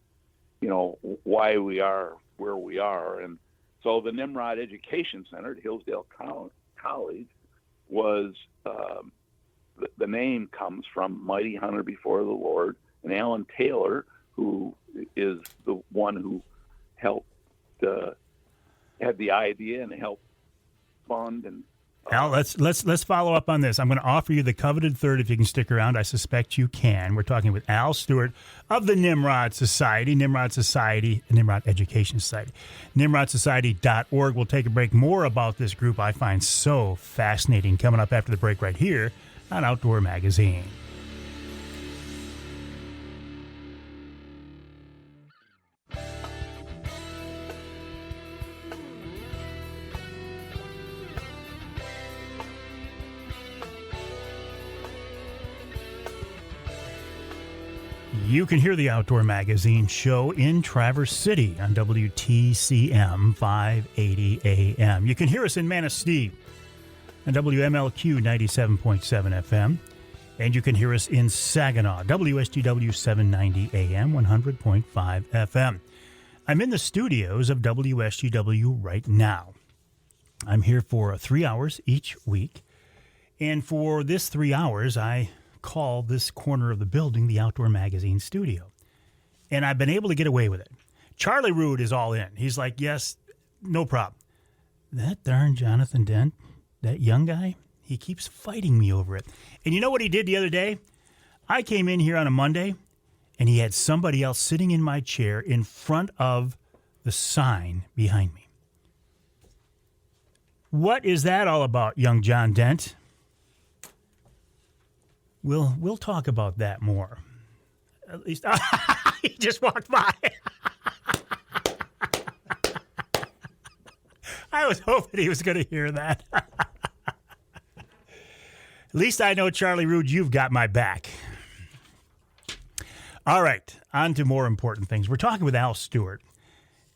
why we are where we are. And so the Nimrod Education Center at Hillsdale College was, the name comes from Mighty Hunter Before the Lord, and Alan Taylor, who is the one who helped, had the idea and helped fund. And Al, let's follow up on this. I'm going to offer you the coveted third if you can stick around. I suspect you can. We're talking with Al Stewart of the Nimrod Society, Nimrod Education Society, nimrodsociety.org. We'll take a break. More about this group I find so fascinating coming up after the break right here on Outdoor Magazine. You can hear the Outdoor Magazine show in Traverse City on WTCM 580 AM. You can hear us in Manistee on WMLQ 97.7 FM. And you can hear us in Saginaw, WSGW 790 AM, 100.5 FM. I'm in the studios of WSGW right now. I'm here for 3 hours each week. And for this 3 hours, I call this corner of the building the Outdoor Magazine studio. And I've been able to get away with it. Charlie Rood is all in. He's like, yes, no problem. That darn Jonathan Dent, that young guy, he keeps fighting me over it. And you know what he did the other day? I came in here on a Monday, and he had somebody else sitting in my chair in front of the sign behind me. What is that all about, young John Dent? We'll talk about that more. At least he just walked by. I was hoping he was going to hear that. At least I know, Charlie Rood, you've got my back. All right, on to more important things. We're talking with Al Stewart.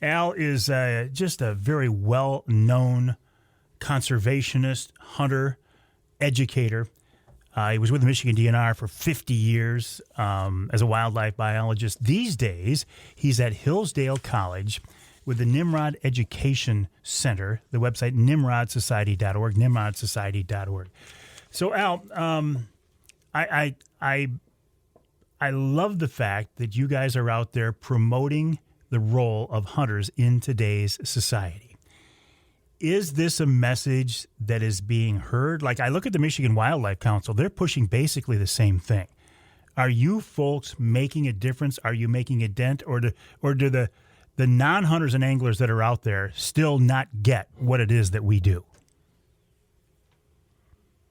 Al is just a very well-known conservationist, hunter, educator. He was with the Michigan DNR for 50 years as a wildlife biologist. These days, he's at Hillsdale College with the Nimrod Education Center, the website nimrodsociety.org, nimrodsociety.org. So, Al, I love the fact that you guys are out there promoting the role of hunters in today's society. is this a message that is being heard? Like, I look at the Michigan Wildlife Council, they're pushing basically the same thing. Are you folks making a difference? Are you making a dent? Or do the non-hunters and anglers that are out there still not get what it is that we do?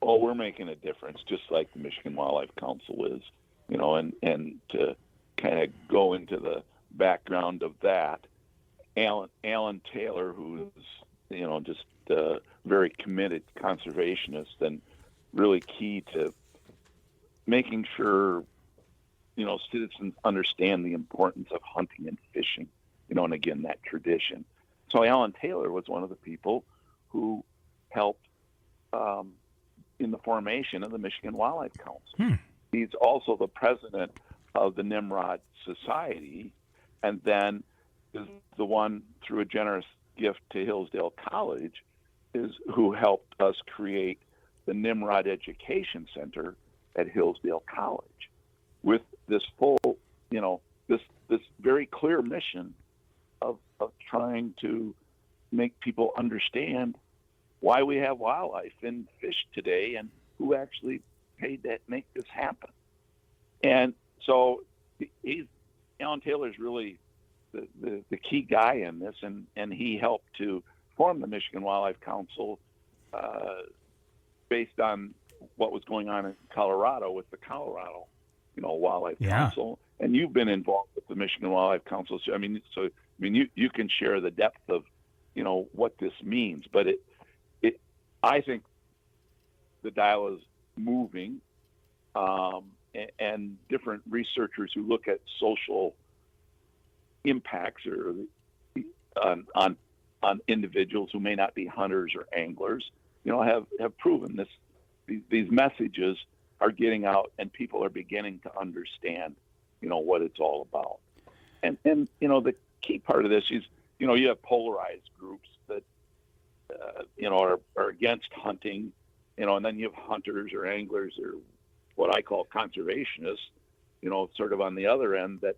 Oh, we're making a difference, just like the Michigan Wildlife Council is, and to kind of go into the background of that, Alan Taylor, who's, just a very committed conservationist and really key to making sure, citizens understand the importance of hunting and fishing, and again, that tradition. So Alan Taylor was one of the people who helped in the formation of the Michigan Wildlife Council. He's also the president of the Nimrod Society, and then is the one, through a generous gift to Hillsdale College, is who helped us create the Nimrod Education Center at Hillsdale College, with this full, this very clear mission of trying to make people understand why we have wildlife and fish today and who actually paid to make this happen. And so Alan Taylor's really the key guy in this, and he helped to form the Michigan Wildlife Council based on what was going on in Colorado with the Colorado, Wildlife Council. And you've been involved with the Michigan Wildlife Council. So, you can share the depth of, what this means. But I think the dial is moving, and different researchers who look at social impacts or on individuals who may not be hunters or anglers, have proven this. These messages are getting out, and people are beginning to understand, what it's all about. And the key part of this is, you have polarized groups that, are against hunting, and then you have hunters or anglers or what I call conservationists, sort of on the other end that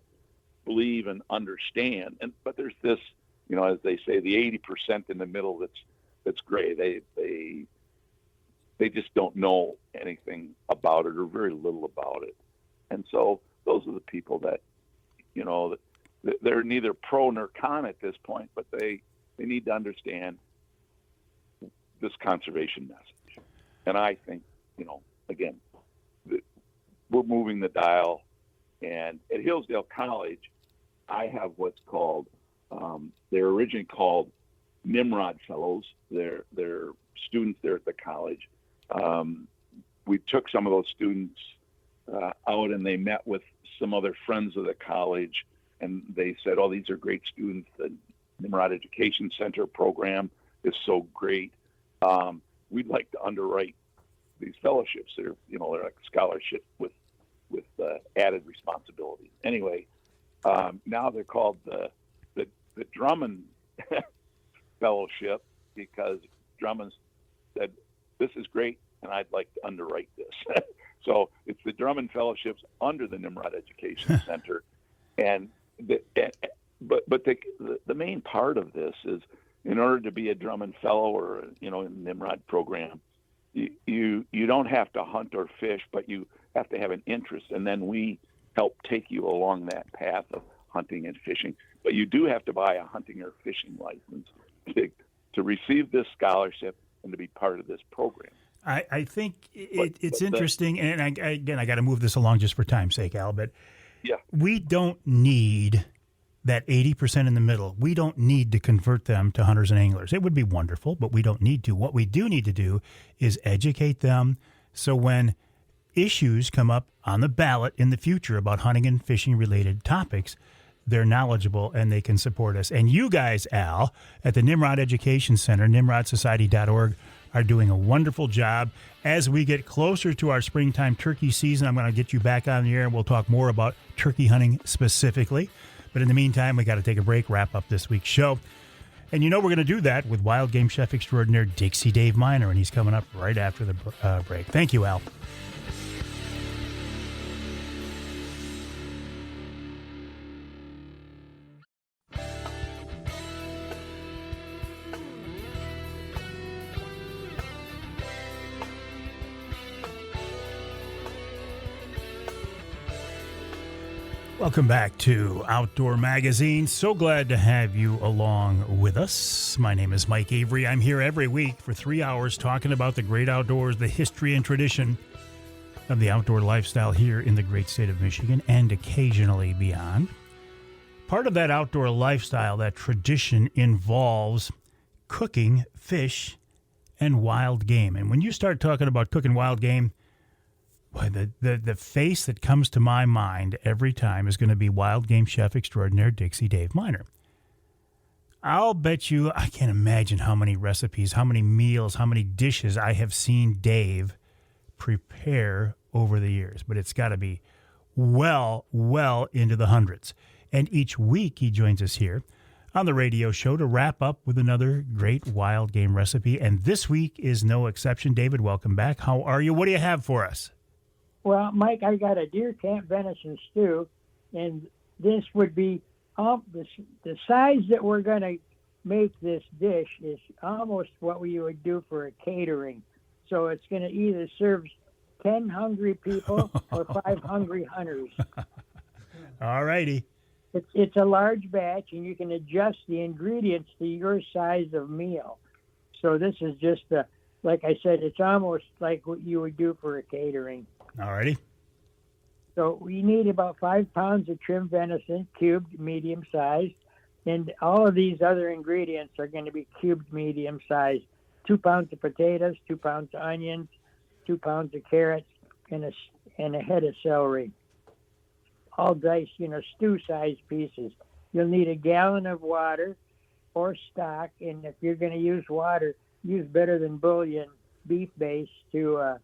believe and understand. But there's this, as they say, the 80% in the middle that's gray. They just don't know anything about it or very little about it. And so those are the people that, they're neither pro nor con at this point, but they need to understand this conservation message. And I think, again, we're moving the dial. And at Hillsdale College, I have what's called, they're originally called Nimrod Fellows. They're students there at the college. We took some of those students out, and they met with some other friends of the college, and they said, "Oh, these are great students. The Nimrod Education Center program is so great. We'd like to underwrite these fellowships. They're like scholarship with added responsibility." Anyway, now they're called the Drummond Fellowship, because Drummond said, "This is great, and I'd like to underwrite this." So it's the Drummond Fellowships under the Nimrod Education Center. And but the main part of this is, in order to be a Drummond Fellow or in the Nimrod program, you don't have to hunt or fish, but you have to have an interest, and then we help take you along that path of hunting and fishing. But you do have to buy a hunting or fishing license to receive this scholarship and to be part of this program. I think it's interesting, and I got to move this along just for time's sake, Al, but we don't need that 80% in the middle. We don't need to convert them to hunters and anglers. It would be wonderful, but we don't need to. What we do need to do is educate them, so when issues come up on the ballot in the future about hunting and fishing related topics, they're knowledgeable and they can support us. And you guys, Al, at the Nimrod Education Center, nimrodsociety.org, are doing a wonderful job. As we get closer to our springtime turkey season, I'm going to get you back on the air and we'll talk more about turkey hunting specifically. But in the meantime, we got to take a break, wrap up this week's show. And we're going to do that with wild game chef extraordinaire Dixie Dave Minar, and he's coming up right after the break. Thank you, Al. Welcome back to Outdoor Magazine. So glad to have you along with us. My name is Mike Avery. I'm here every week for 3 hours talking about the great outdoors, the history and tradition of the outdoor lifestyle here in the great state of Michigan and occasionally beyond. Part of that outdoor lifestyle, that tradition, involves cooking fish and wild game. And when you start talking about cooking wild game, boy, the face that comes to my mind every time is going to be wild game chef extraordinaire Dixie Dave Minar. I'll bet you, I can't imagine how many recipes, how many meals, how many dishes I have seen Dave prepare over the years. But it's got to be well into the hundreds. And each week he joins us here on the radio show to wrap up with another great wild game recipe. And this week is no exception. David, welcome back. How are you? What do you have for us? Well, Mike, I got a deer camp venison stew, and this would be the size that we're going to make this dish is almost what we would do for a catering. So it's going to either serve 10 hungry people or 5 hungry hunters. All righty. It's a large batch, and you can adjust the ingredients to your size of meal. So this is just, like I said, it's almost like what you would do for a catering. All righty. So we need about 5 pounds of trimmed venison, cubed, medium sized. And all of these other ingredients are going to be cubed, medium sized. 2 pounds of potatoes, 2 pounds of onions, 2 pounds of carrots, and a head of celery. All diced, stew-sized pieces. You'll need a gallon of water or stock. And if you're going to use water, use better than bouillon beef base to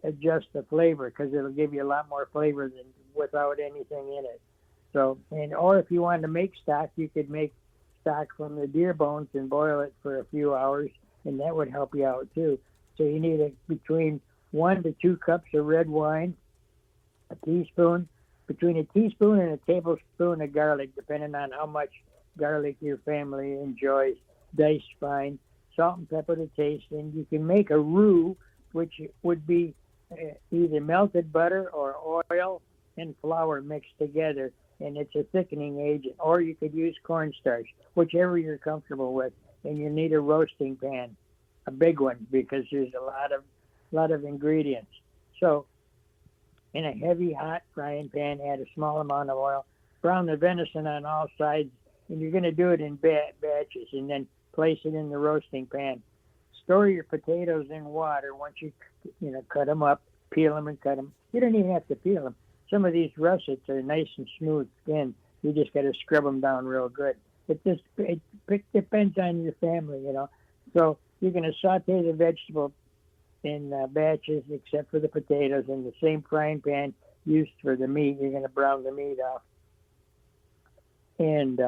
adjust the flavor, because it'll give you a lot more flavor than without anything in it. So, or if you wanted to make stock, you could make stock from the deer bones and boil it for a few hours, and that would help you out too. So you need between 1 to 2 cups of red wine, between a teaspoon and a tablespoon of garlic, depending on how much garlic your family enjoys, diced fine, salt and pepper to taste, and you can make a roux, which would be either melted butter or oil and flour mixed together, and it's a thickening agent. Or you could use cornstarch, whichever you're comfortable with, and you need a roasting pan, a big one, because there's a lot of ingredients. So in a heavy hot frying pan, add a small amount of oil, brown the venison on all sides, and you're going to do it in batches, and then place it in the roasting pan. Store your potatoes in water once you cut them up, peel them and cut them. You don't even have to peel them. Some of these russets are nice and smooth skin. You just got to scrub them down real good. It depends on your family, So you're going to saute the vegetable in batches, except for the potatoes, in the same frying pan used for the meat. You're going to brown the meat off. And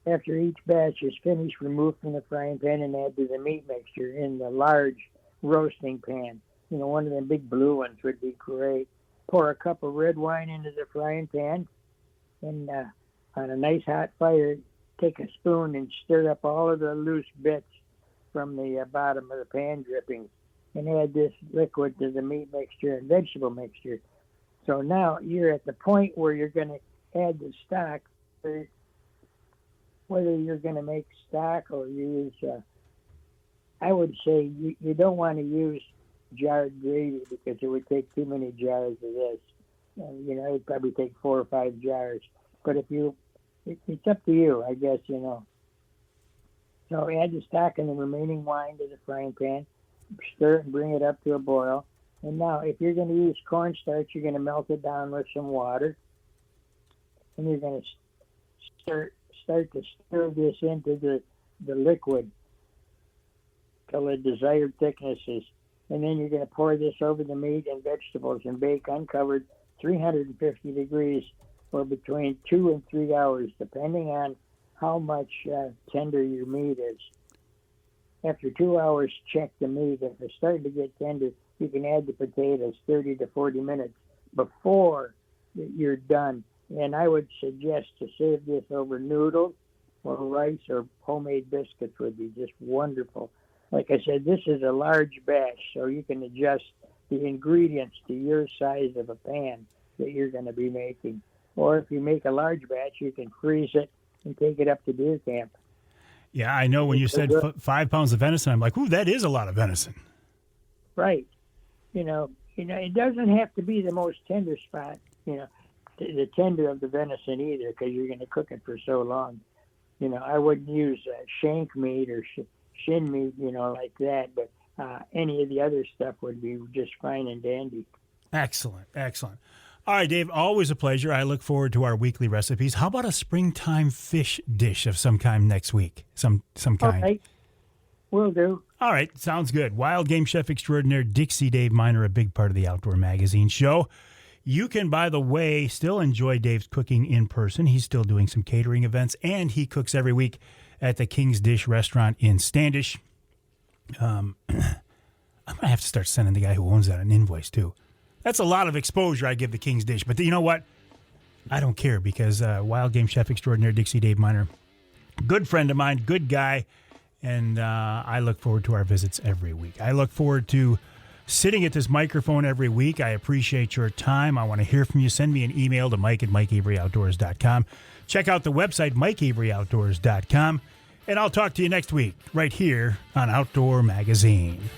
after each batch is finished, remove from the frying pan and add to the meat mixture in the large roasting pan. One of them big blue ones would be great. Pour a cup of red wine into the frying pan, and on a nice hot fire, take a spoon and stir up all of the loose bits from the bottom of the pan drippings, and add this liquid to the meat mixture and vegetable mixture. So now you're at the point where you're going to add the stock. Whether you're going to make stock or use, I would say you don't want to use jarred gravy, because it would take too many jars of this. It'd probably take 4 or 5 jars. But it's up to you, I guess, So add the stock and the remaining wine to the frying pan, stir it and bring it up to a boil. And now, if you're going to use cornstarch, you're going to melt it down with some water, and you're going to start to stir this into the liquid till the desired thickness is. And then you're going to pour this over the meat and vegetables and bake uncovered 350 degrees for between 2 and 3 hours, depending on how much tender your meat is. After 2 hours, check the meat. If it's starting to get tender, you can add the potatoes 30 to 40 minutes before you're done. And I would suggest to serve this over noodles or rice, or homemade biscuits would be just wonderful. Like I said, this is a large batch, so you can adjust the ingredients to your size of a pan. that you're going to be making. Or if you make a large batch, you can freeze it and take it up to deer camp. Yeah, I know when you said 5 pounds of venison, I'm like, ooh, that is a lot of venison. Right. It doesn't have to be the most tender spot, the tender of the venison either, because you're going to cook it for so long. I wouldn't use shank meat or shin meat, like that, but any of the other stuff would be just fine and dandy. Excellent. All right, Dave, always a pleasure. I look forward to our weekly recipes. How about a springtime fish dish of some kind next week? Some kind. All right. Will do. All right, sounds good. Wild game chef extraordinaire Dixie Dave Minar, a big part of the Outdoor Magazine show. You can, by the way, still enjoy Dave's cooking in person. He's still doing some catering events, and he cooks every week at the King's Dish restaurant in Standish. I'm going to have to start sending the guy who owns that an invoice, too. That's a lot of exposure I give the King's Dish. But you know what? I don't care because wild game chef extraordinaire Dixie Dave Minar, good friend of mine, good guy, and I look forward to our visits every week. I look forward to sitting at this microphone every week. I appreciate your time. I want to hear from you. Send me an email to mike@mikeaveryoutdoors.com. Check out the website, mikeaveryoutdoors.com. And I'll talk to you next week right here on Outdoor Magazine.